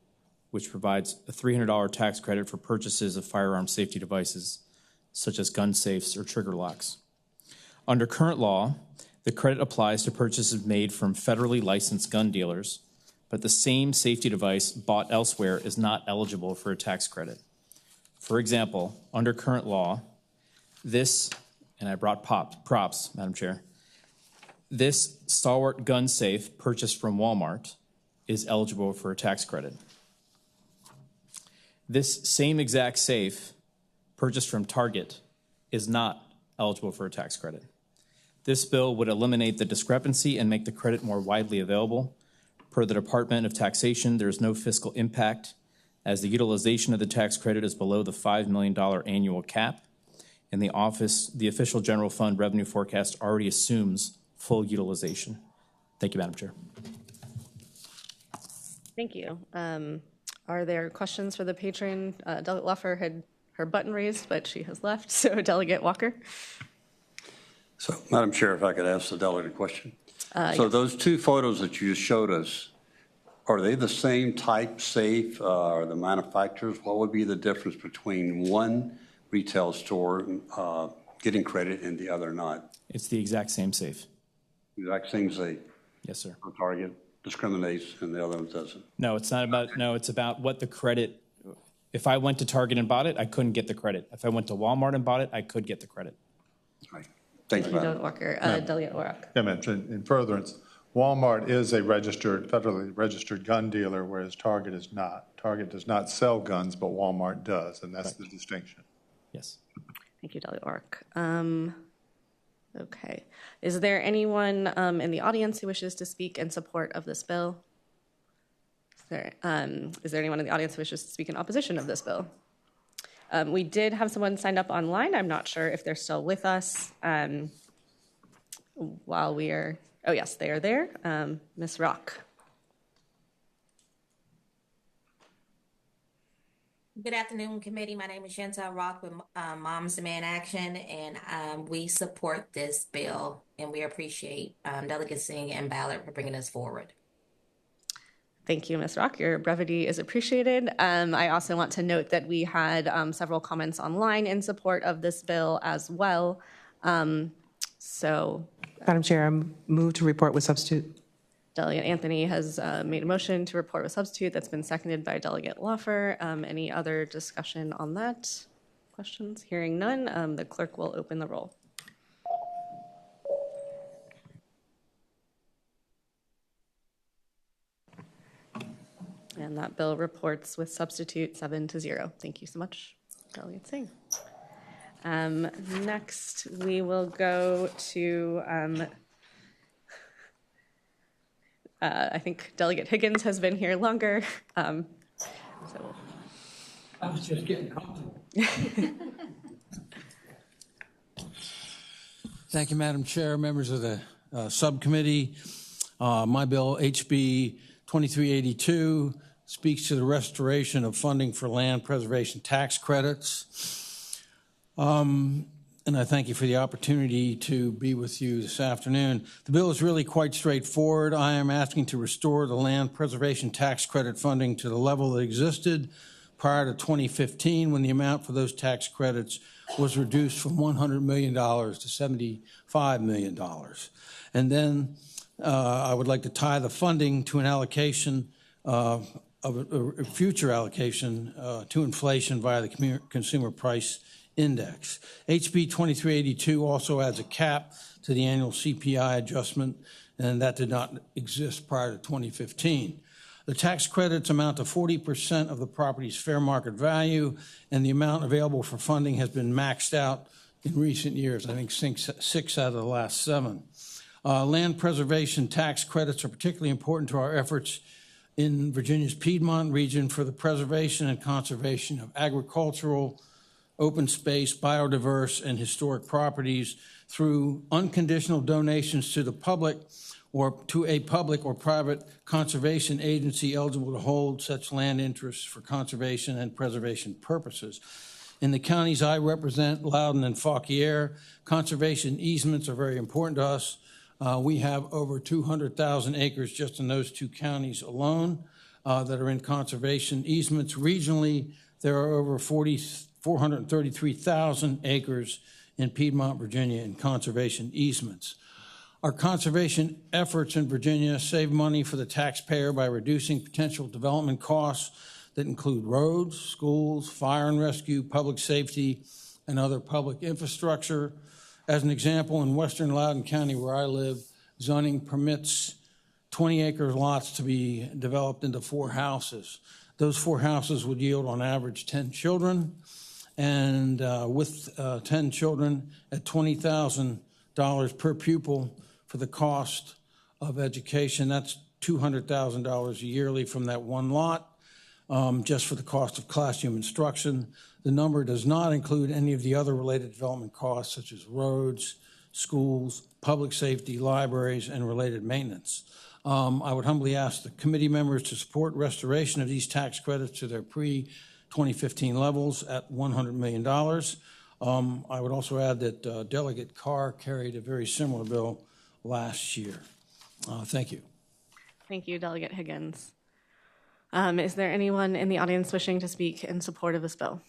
which provides a $300 tax credit for purchases of firearm safety devices, such as gun safes or trigger locks. Under current law, the credit applies to purchases made from federally licensed gun dealers, but the same safety device bought elsewhere is not eligible for a tax credit. For example, under current law, this, and I brought props, Madam Chair, this stalwart gun safe purchased from Walmart is eligible for a tax credit. This same exact safe purchased from Target is not eligible for a tax credit. This bill would eliminate the discrepancy and make the credit more widely available. Per the Department of Taxation, there is no fiscal impact as the utilization of the tax credit is below the $5 million annual cap, and the official general fund revenue forecast already assumes full utilization. Thank you, Madam Chair. Thank you. Are there questions for the patron? Delegate Loffer had her button raised, but she has left. So Delegate Walker. So, Madam Chair, if I could ask the delegate a question. So Yes. those two photos that you just showed us, Are they the same type safe, or the manufacturers? What would be the difference between one retail store getting credit and the other not? It's the exact same safe. Exact same safe? Yes, sir. Target discriminates and the other one doesn't? No, it's not about, no, it's about what the credit, if I went to Target and bought it, I couldn't get the credit. If I went to Walmart and bought it, I could get the credit. Right. Thank you, Madam. Delegate Warwick. Yeah, ma'am. In furtherance, Walmart is a federally registered gun dealer, whereas Target is not. Target does not sell guns, but Walmart does, and that's the distinction. Yes. Thank you, Delegate Warwick. Okay. Is there anyone in the audience who wishes to speak in support of this bill? Is there anyone in the audience who wishes to speak in opposition of this bill? We did have someone signed up online. I'm not sure if they're still with us while we are, oh yes, they are there. Ms. Rock. Good afternoon, committee. My name is Chantel Rock with Moms Demand Action, and we support this bill, and we appreciate Delegate Singh and Ballard for bringing us forward. Thank you, Ms. Rock. Your brevity is appreciated. I also want to note that we had several comments online in support of this bill as well. Madam Chair, I move to report with substitute. Delegate Anthony has made a motion to report with substitute. That's been seconded by Delegate Lawfer. Any other discussion on that? Questions? Hearing none, the clerk will open the roll. And that bill reports with substitute 7-0. Thank you so much, Delegate Singh. Next, we will go to, I think Delegate Higgins has been here longer. I was just getting comfortable. Thank you, Madam Chair, members of the subcommittee. My bill, HB 2382, speaks to the restoration of funding for land preservation tax credits. And I thank you for the opportunity to be with you this afternoon. The bill is really quite straightforward. I am asking to restore the land preservation tax credit funding to the level that existed prior to 2015, when the amount for those tax credits was reduced from $100 million to $75 million. And then I would like to tie the funding to an allocation of a future allocation to inflation via the Consumer Price Index. HB 2382 also adds a cap to the annual CPI adjustment, and that did not exist prior to 2015. The tax credits amount to 40% of the property's fair market value, and the amount available for funding has been maxed out in recent years, I think 6 out of the last 7. Land preservation tax credits are particularly important to our efforts in Virginia's Piedmont region for the preservation and conservation of agricultural, open space, biodiverse, and historic properties through unconditional donations to the public or to a public or private conservation agency eligible to hold such land interests for conservation and preservation purposes. In the counties I represent, Loudoun and Fauquier, conservation easements are very important to us. We have over 200,000 acres just in those 2 counties alone that are in conservation easements. Regionally, there are over 433,000 acres in Piedmont, Virginia in conservation easements. Our conservation efforts in Virginia save money for the taxpayer by reducing potential development costs that include roads, schools, fire and rescue, public safety, and other public infrastructure. As an example, in western Loudoun County, where I live, zoning permits 20-acre lots to be developed into 4 houses. Those 4 houses would yield on average 10 children, and with 10 children at $20,000 per pupil for the cost of education, that's $200,000 yearly from that 1 lot, just for the cost of classroom instruction. The number does not include any of the other related development costs, such as roads, schools, public safety, libraries, and related maintenance. I would humbly ask the committee members to support restoration of these tax credits to their pre-2015 levels at $100 million. I would also add that Delegate Carr carried a very similar bill last year. Thank you. Thank you, Delegate Higgins. Is there anyone in the audience wishing to speak in support of this bill?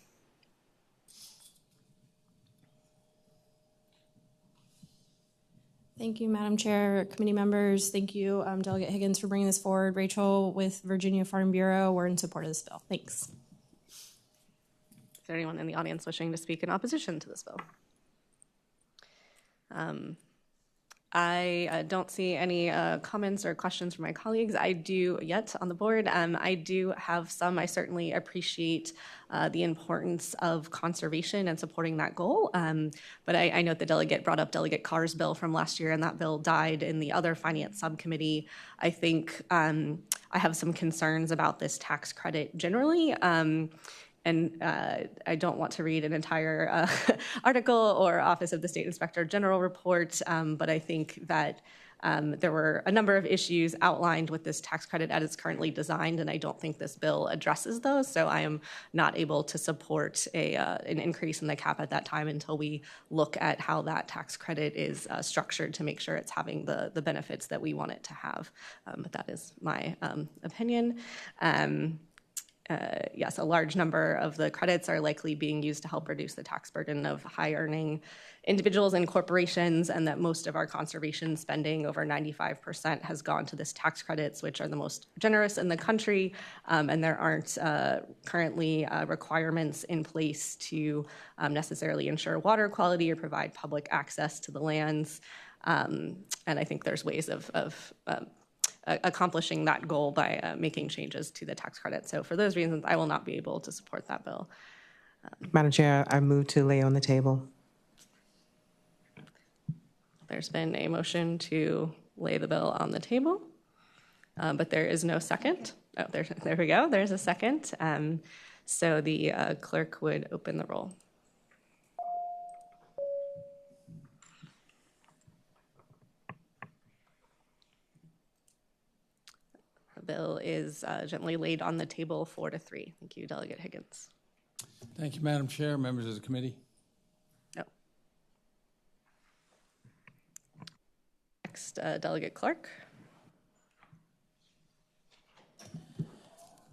Thank you, Madam Chair, committee members. Thank you, Delegate Higgins, for bringing this forward. Rachel with Virginia Farm Bureau, we're in support of this bill. Thanks. Is there anyone in the audience wishing to speak in opposition to this bill? I don't see any comments or questions from my colleagues. I do yet on the board. I do have some. I certainly appreciate the importance of conservation and supporting that goal. But I note the delegate brought up Delegate Carr's bill from last year, and that bill died in the other finance subcommittee. I think I have some concerns about this tax credit generally. And I don't want to read an entire article or Office of the State Inspector General report, but I think that there were a number of issues outlined with this tax credit as it's currently designed, and I don't think this bill addresses those. So I am not able to support an increase in the cap at that time until we look at how that tax credit is structured to make sure it's having the benefits that we want it to have. But that is my opinion. Yes, a large number of the credits are likely being used to help reduce the tax burden of high-earning individuals and corporations, and that most of our conservation spending, over 95%, has gone to this tax credits, which are the most generous in the country, and there aren't currently requirements in place to necessarily ensure water quality or provide public access to the lands. And I think there's ways of accomplishing that goal by making changes to the tax credit. So for those reasons, I will not be able to support that bill. Madam Chair, I move to lay on the table. There's been a motion to lay the bill on the table, but there is no second. Oh, there we go. There's a second. So the clerk would open the roll. Bill is gently laid on the table 4-3. Thank you, Delegate Higgins. Thank you, Madam Chair, members of the committee. No. Next, Delegate Clark.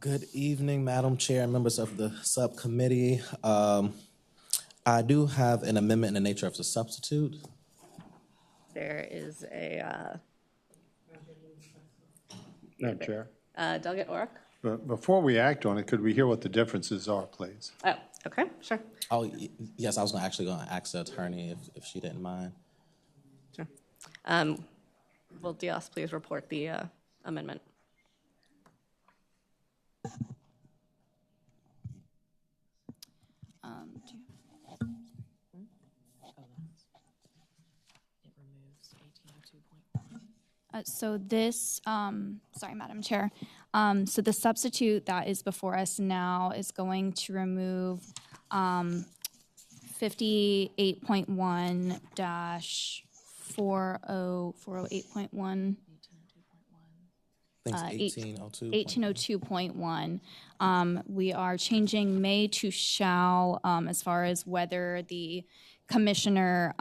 Good evening, Madam Chair, members of the subcommittee. I do have an amendment in the nature of a substitute. There is a Madam Chair. Delegate Orrick. But before we act on it, could we hear what the differences are, please? Oh, okay, sure. Oh, yes, I was actually going to ask the attorney if she didn't mind. Sure. Will Diaz please report the amendment? So this, sorry, Madam Chair. So the substitute that is before us now is going to remove 58.1-408.1. 1802.1. We are changing may to shall as far as whether the commissioner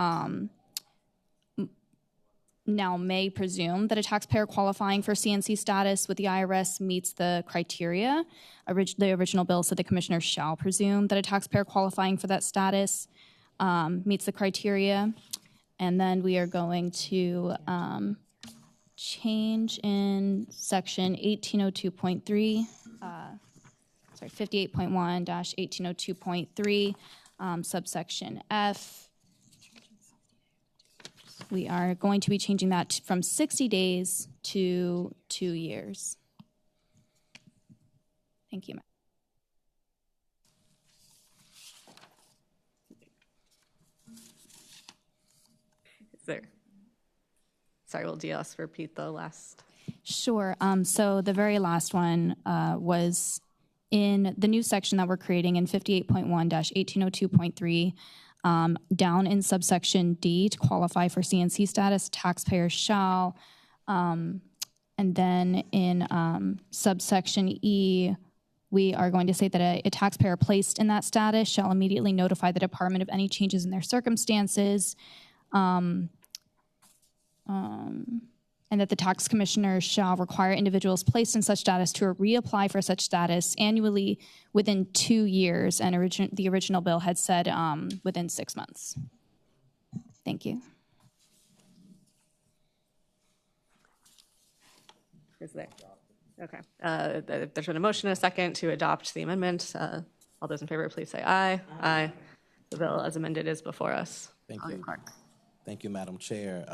now may presume that a taxpayer qualifying for CNC status with the IRS meets the criteria. The original bill said the commissioner shall presume that a taxpayer qualifying for that status meets the criteria. And then we are going to change in section 1802.3, sorry, 58.1-1802.3, subsection F. We are going to be changing that from 60 days to 2 years. Thank you. Is there? Sorry, will Diaz repeat the last? Sure. So the very last one was in the new section that we're creating in 58.1-1802.3. Down in subsection D, to qualify for CNC status, taxpayers shall. And then in subsection E, we are going to say that a taxpayer placed in that status shall immediately notify the department of any changes in their circumstances. and that the tax commissioner shall require individuals placed in such status to reapply for such status annually within 2 years, and the original bill had said within 6 months. Thank you. Is there? Okay. There's been a motion and a second to adopt the amendment. All those in favor, please say aye. Aye. The bill as amended is before us. Thank you. Thank you, Madam Chair.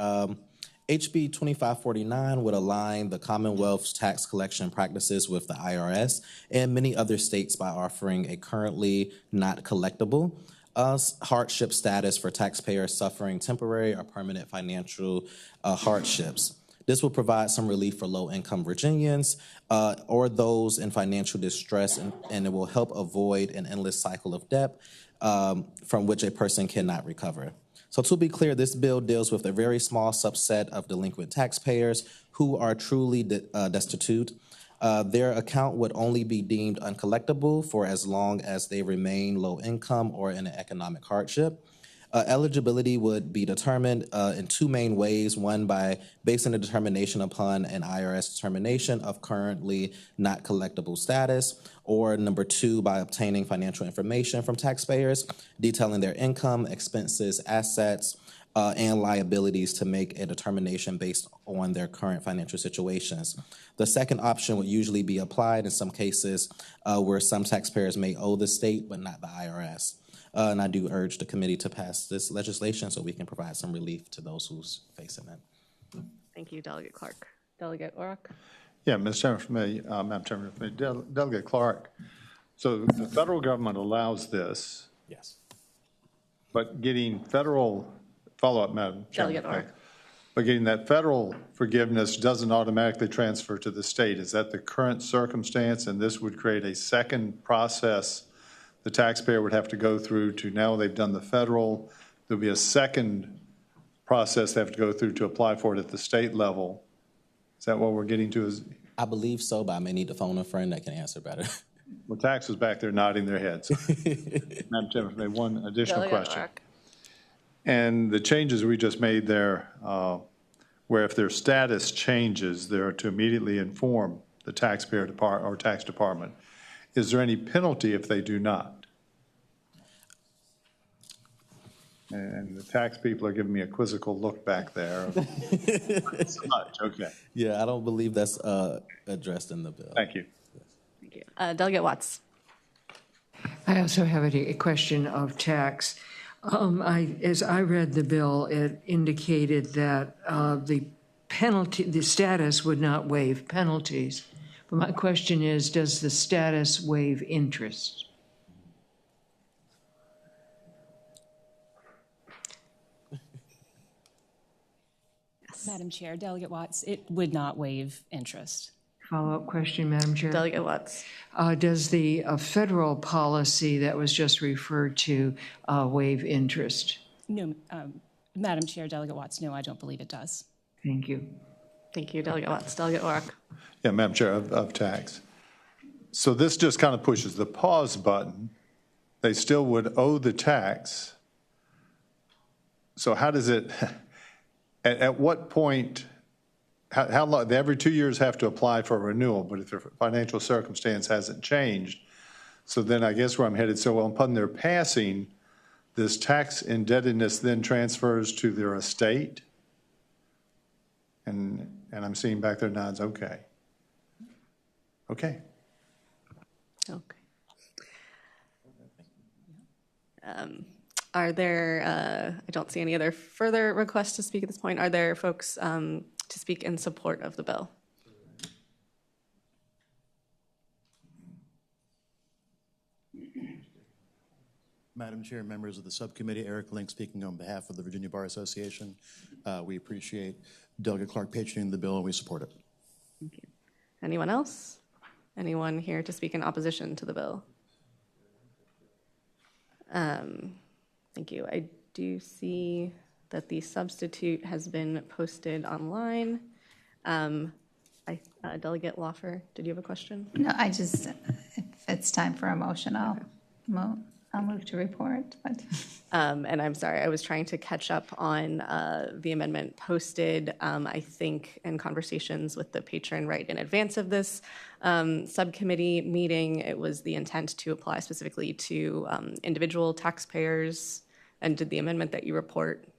HB 2549 would align the Commonwealth's tax collection practices with the IRS and many other states by offering a currently not collectible hardship status for taxpayers suffering temporary or permanent financial hardships. This will provide some relief for low-income Virginians or those in financial distress, and it will help avoid an endless cycle of debt from which a person cannot recover. So to be clear, this bill deals with a very small subset of delinquent taxpayers who are truly destitute. Their account would only be deemed uncollectible for as long as they remain low income or in an economic hardship. Eligibility would be determined in two main ways. One, by basing the determination upon an IRS determination of currently not collectible status, or number two, by obtaining financial information from taxpayers detailing their income, expenses, assets, and liabilities to make a determination based on their current financial situations. The second option would usually be applied in some cases where some taxpayers may owe the state but not the IRS. And I do urge the committee to pass this legislation so we can provide some relief to those who's facing it. Thank you, Delegate Clark. Delegate Orrock? Yeah, Mr. Chairman, for me, Madam Chairman, for me, Delegate Clark. So the federal government allows this. Yes. But getting federal, follow-up, Madam Chairman. Delegate Orrock. But getting that federal forgiveness doesn't automatically transfer to the state. Is that the current circumstance? And this would create a second process the taxpayer would have to go through to, now they've done the federal, there'll be a second process they have to go through to apply for it at the state level. Is that what we're getting to? I believe so, but I may need to phone a friend that can answer better. Well, tax was back there nodding their heads. Madam Chairman, maybe one additional Delegate question. Orrock. And the changes we just made there, where if their status changes, they're to immediately inform the taxpayer or tax department. Is there any penalty if they do not? And the tax people are giving me a quizzical look back there. Not so much, okay. Yeah, I don't believe that's addressed in the bill. Thank you. Thank you. Delegate Watts? I also have a question of tax. As I read the bill, it indicated that the status would not waive penalties. But my question is, does the status waive interest? Madam Chair, Delegate Watts, it would not waive interest. Follow-up question, Madam Chair. Delegate Watts? Does the federal policy that was just referred to waive interest? No, Madam Chair, Delegate Watts, no, I don't believe it does. Thank you. Thank you, Delegate Watts. Delegate Orrock? Yeah, Madam Chair, of tax. So this just kind of pushes the pause button. They still would owe the tax. So how does it, at what point, how long, they every 2 years have to apply for a renewal, but if their financial circumstance hasn't changed, so then I guess where I'm headed, so upon their passing, this tax indebtedness then transfers to their estate? And I'm seeing back there nods, okay. Okay. Okay. Are there, I don't see any other further requests to speak at this point. Are there folks to speak in support of the bill? Madam Chair, members of the subcommittee, Eric Link speaking on behalf of the Virginia Bar Association. We appreciate Delegate Clark patroning the bill and we support it. Thank you. Anyone else? Anyone here to speak in opposition to the bill? Thank you. I do see that the substitute has been posted online. Delegate Lawfer, did you have a question? No, if it's time for a motion, I'll I'll move to report, but And I'm sorry, I was trying to catch up on the amendment posted, I think, in conversations with the patron right in advance of this subcommittee meeting. It was the intent to apply specifically to individual taxpayers. And did the amendment that you reported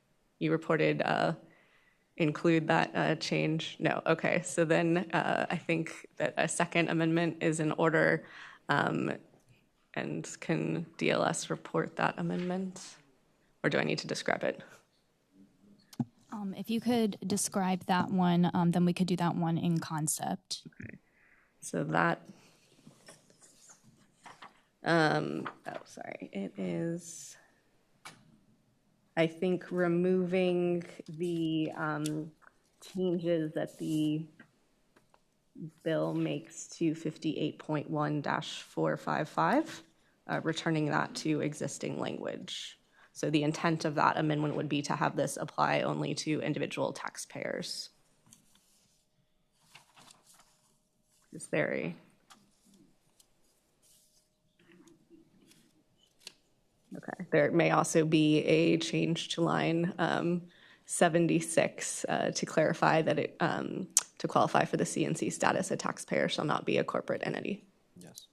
include that change? No. Okay. So then I think that a second amendment is in order. And can DLS report that amendment? Or do I need to describe it? If you could describe that one, then we could do that one in concept. Okay. So that, it is, I think, removing the changes that the bill makes to 58.1-455, returning that to existing language. So the intent of that amendment would be to have this apply only to individual taxpayers. Is there a... Okay. There may also be a change to line 76 to clarify that it, to qualify for the CNC status, a taxpayer shall not be a corporate entity. Yes.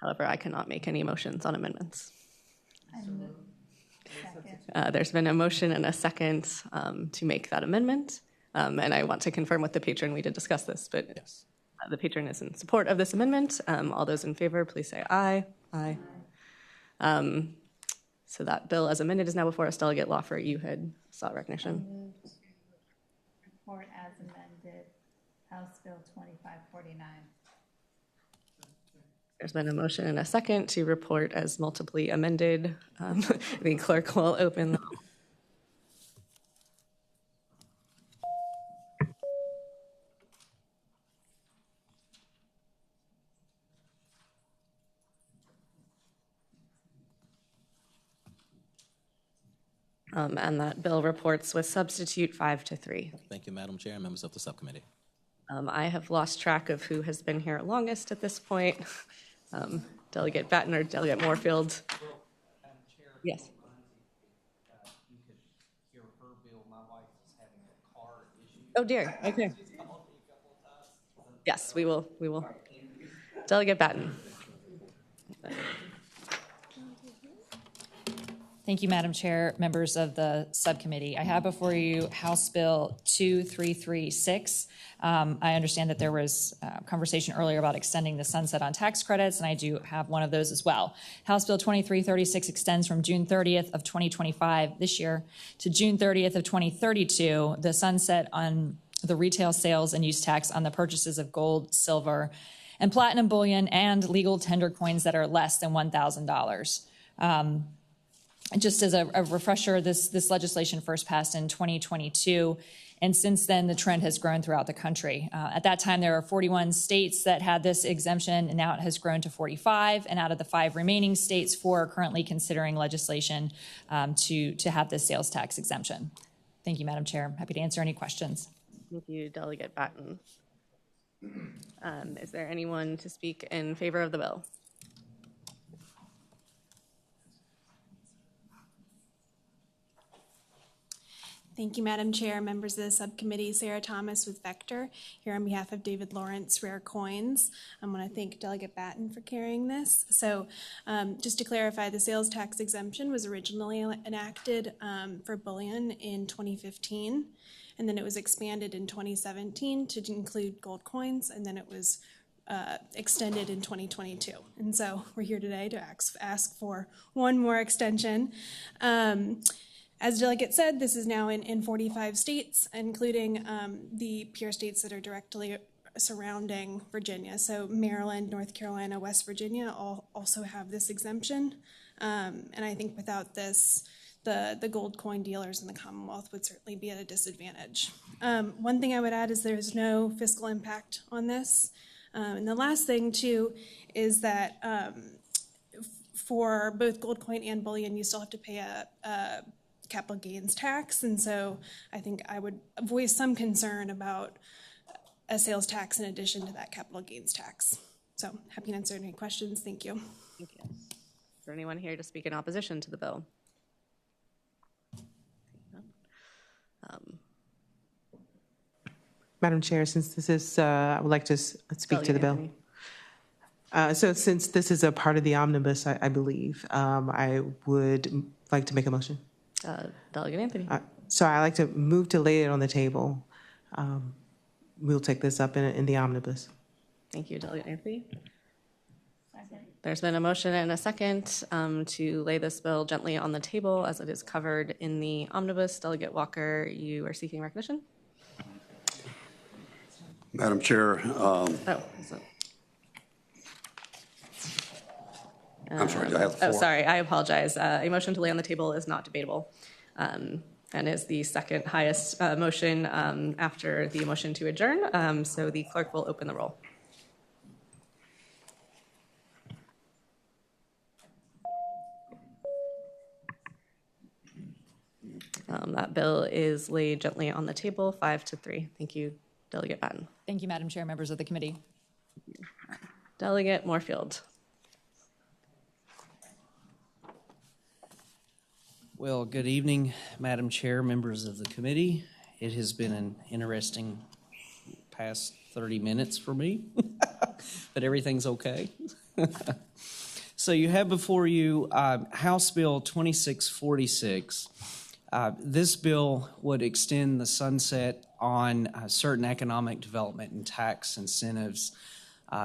However, I cannot make any motions on amendments. There's been a motion and a second to make that amendment. And I want to confirm with the patron, we did discuss this, but yes. The patron is in support of this amendment. All those in favor, please say aye. Aye. So that bill as amended is now before us. Delegate Lawfer, you had sought recognition. move to report as amended, House Bill 2549. There's been a motion and a second to report as multiply amended. The clerk will open the and that bill reports with substitute 5-3. Thank you, Madam Chair and members of the subcommittee. I have lost track of who has been here longest at this point. Delegate Batten or Delegate Moorfield. Yes. Oh dear. Okay. Yes, we will. We will. Delegate Batten. Thank you, Madam Chair, members of the subcommittee. I have before you House Bill 2336. I understand that there was conversation earlier about extending the sunset on tax credits, and I do have one of those as well. House Bill 2336 extends from June 30th of 2025 this year to June 30th of 2032 the sunset on the retail sales and use tax on the purchases of gold, silver, and platinum bullion and legal tender coins that are less than $1,000. Just as a refresher, this legislation first passed in 2022, and since then the trend has grown throughout the country. At that time, there were 41 states that had this exemption, and now it has grown to 45, and out of the 5 remaining states, 4 are currently considering legislation to have this sales tax exemption. Thank you, Madam Chair. I'm happy to answer any questions. Thank you, Delegate Batten. Is there anyone to speak in favor of the bill? Thank you, Madam Chair, members of the subcommittee. Sarah Thomas with Vector, here on behalf of David Lawrence Rare Coins. I want to thank Delegate Batten for carrying this. So just to clarify, the sales tax exemption was originally enacted for bullion in 2015, and then it was expanded in 2017 to include gold coins, and then it was extended in 2022. And so we're here today to ask for one more extension. As Delegate said, this is now in 45 states, including the peer states that are directly surrounding Virginia. So Maryland, North Carolina, West Virginia all also have this exemption. And I think without this, the gold coin dealers in the Commonwealth would certainly be at a disadvantage. One thing I would add is there's no fiscal impact on this. And the last thing, too, is that for both gold coin and bullion, you still have to pay a capital gains tax, and so I think I would voice some concern about a sales tax in addition to that capital gains tax. So happy to answer any questions. Thank you. Thank you. Is there anyone here to speak in opposition to the bill? Madam Chair, since this is, I would like to speak to the bill. So since this is a part of the omnibus, I believe, I would like to make a motion. Delegate Anthony. So I'd like to move to lay it on the table. We'll take this up in the omnibus. Thank you, Delegate Anthony. There's been a motion and a second to lay this bill gently on the table as it is covered in the omnibus. Delegate Walker, you are seeking recognition? Madam Chair. I'm sorry, do I have the floor? Oh, sorry, I apologize. A motion to lay on the table is not debatable and is the second highest motion after the motion to adjourn. So the clerk will open the roll. That bill is laid gently on the table, 5-3. Thank you, Delegate Batten. Thank you, Madam Chair, members of the committee. Delegate Moorfield. Well, good evening, Madam Chair, members of the committee. It has been an interesting past 30 minutes for me, but everything's okay. So you have before you House Bill 2646. This bill would extend the sunset on certain economic development and tax incentives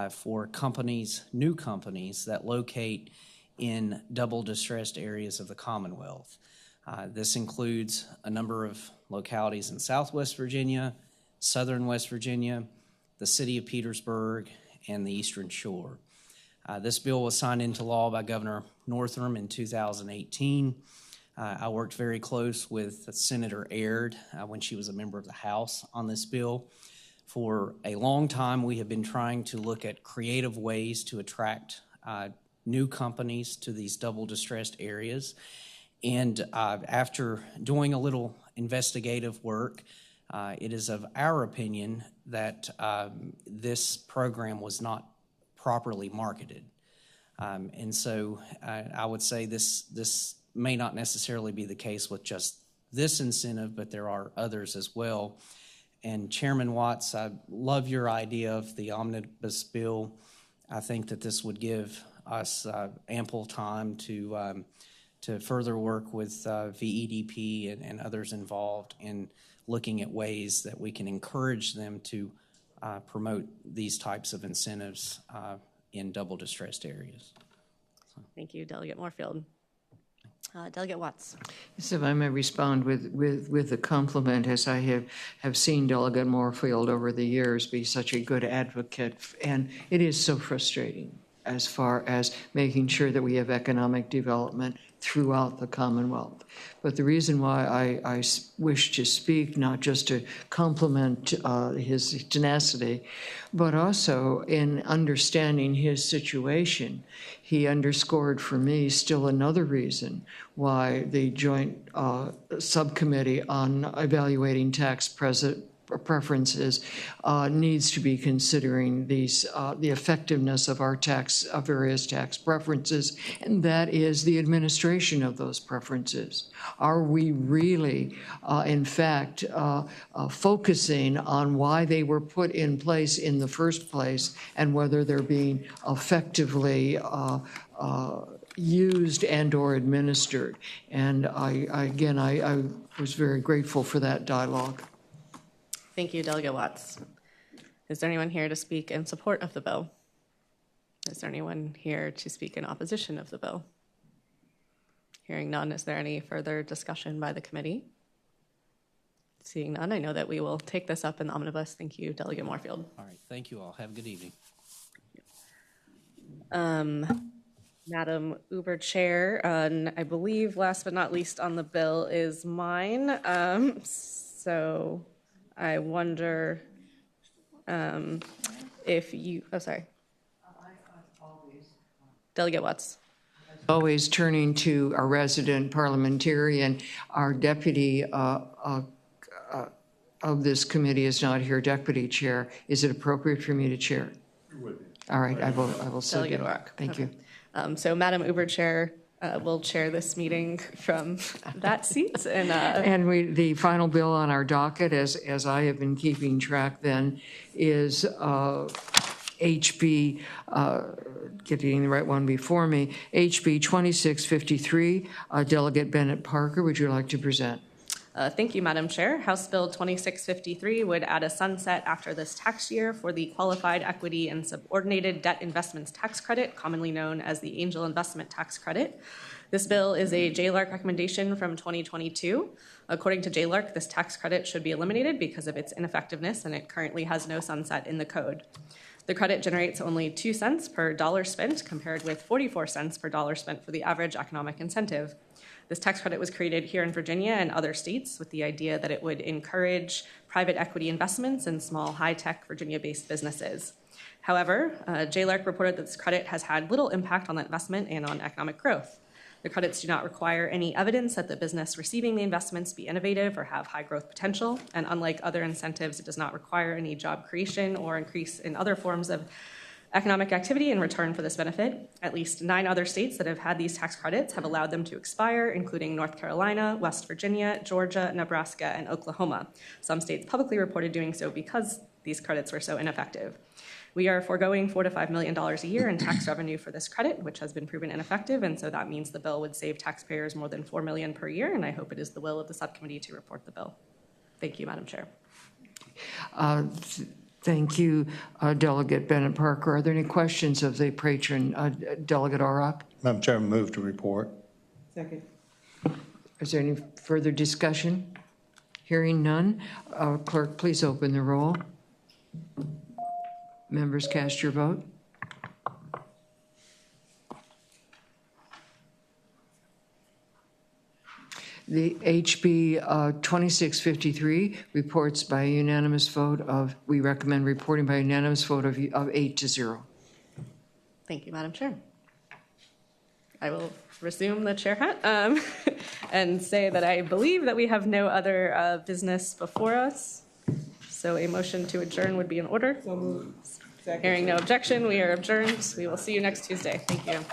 for companies, new companies that locate in double distressed areas of the Commonwealth. This includes a number of localities in Southwest Virginia, Southern West Virginia, the city of Petersburg, and the Eastern Shore. This bill was signed into law by Governor Northam in 2018. I worked very close with Senator Aird when she was a member of the House on this bill. For a long time, we have been trying to look at creative ways to attract new companies to these double distressed areas. And after doing a little investigative work, it is of our opinion that this program was not properly marketed. And so I would say this may not necessarily be the case with just this incentive, but there are others as well. And Chairman Watts, I love your idea of the omnibus bill. I think that this would give us ample time to further work with VEDP and others involved in looking at ways that we can encourage them to promote these types of incentives in double distressed areas. Thank you, Delegate Moorfield. Delegate Watts. Yes, if I may respond with a compliment, as I have seen Delegate Moorfield over the years be such a good advocate, and it is so frustrating as far as making sure that we have economic development throughout the Commonwealth. But the reason why I wish to speak, not just to compliment his tenacity, but also in understanding his situation, he underscored for me still another reason why the Joint Subcommittee on Evaluating Tax Preferences needs to be considering these the effectiveness of our various tax preferences, and that is the administration of those preferences. Are we really, in fact, focusing on why they were put in place in the first place and whether they're being effectively used and or administered? And I was very grateful for that dialogue. Thank you, Delegate Watts. Is there anyone here to speak in support of the bill? Is there anyone here to speak in opposition of the bill? Hearing none, is there any further discussion by the committee? Seeing none, I know that we will take this up in the omnibus. Thank you, Delegate Moorfield. All right, thank you all. Have a good evening. Madam Uber Chair, and I believe last but not least on the bill is mine. So I wonder if you, Delegate Watts. Always turning to our resident parliamentarian, our deputy of this committee is not here, Deputy Chair. Is it appropriate for me to chair? All right, I will so Delegate do. Rock. Thank you. So Madam Uber Chair will chair this meeting from that seat. And the final bill on our docket, as I have been keeping track then, is HB, getting the right one before me, HB 2653. Delegate Bennett Parker, would you like to present? Thank you, Madam Chair. House Bill 2653 would add a sunset after this tax year for the Qualified Equity and Subordinated Debt Investments Tax Credit, commonly known as the Angel Investment Tax Credit. This bill is a JLARC recommendation from 2022. According to JLARC, this tax credit should be eliminated because of its ineffectiveness, and it currently has no sunset in the code. The credit generates only 2 cents per dollar spent, compared with 44 cents per dollar spent for the average economic incentive. This tax credit was created here in Virginia and other states with the idea that it would encourage private equity investments in small, high-tech Virginia-based businesses. However, JLARC reported that this credit has had little impact on that investment and on economic growth. The credits do not require any evidence that the business receiving the investments be innovative or have high growth potential, and unlike other incentives, it does not require any job creation or increase in other forms of economic activity in return for this benefit. At least 9 other states that have had these tax credits have allowed them to expire, including North Carolina, West Virginia, Georgia, Nebraska, and Oklahoma. Some states publicly reported doing so because these credits were so ineffective. We are foregoing $4 to $5 million a year in tax revenue for this credit, which has been proven ineffective, and so that means the bill would save taxpayers more than $4 million per year, and I hope it is the will of the subcommittee to report the bill. Thank you, Madam Chair. Thank you, Delegate Bennett Parker. Are there any questions of the patron, Delegate Auroch? Madam Chair, move to report. Second. Is there any further discussion? Hearing none. Clerk, please open the roll. Members, cast your vote. The HB 2653 reports by a unanimous vote of, we recommend reporting by a unanimous vote of 8 to 0. Thank you, Madam Chair. I will resume the chair hat and say that I believe that we have no other business before us. So a motion to adjourn would be in order. So moved. Hearing no objection, we are adjourned. We will see you next Tuesday. Thank you.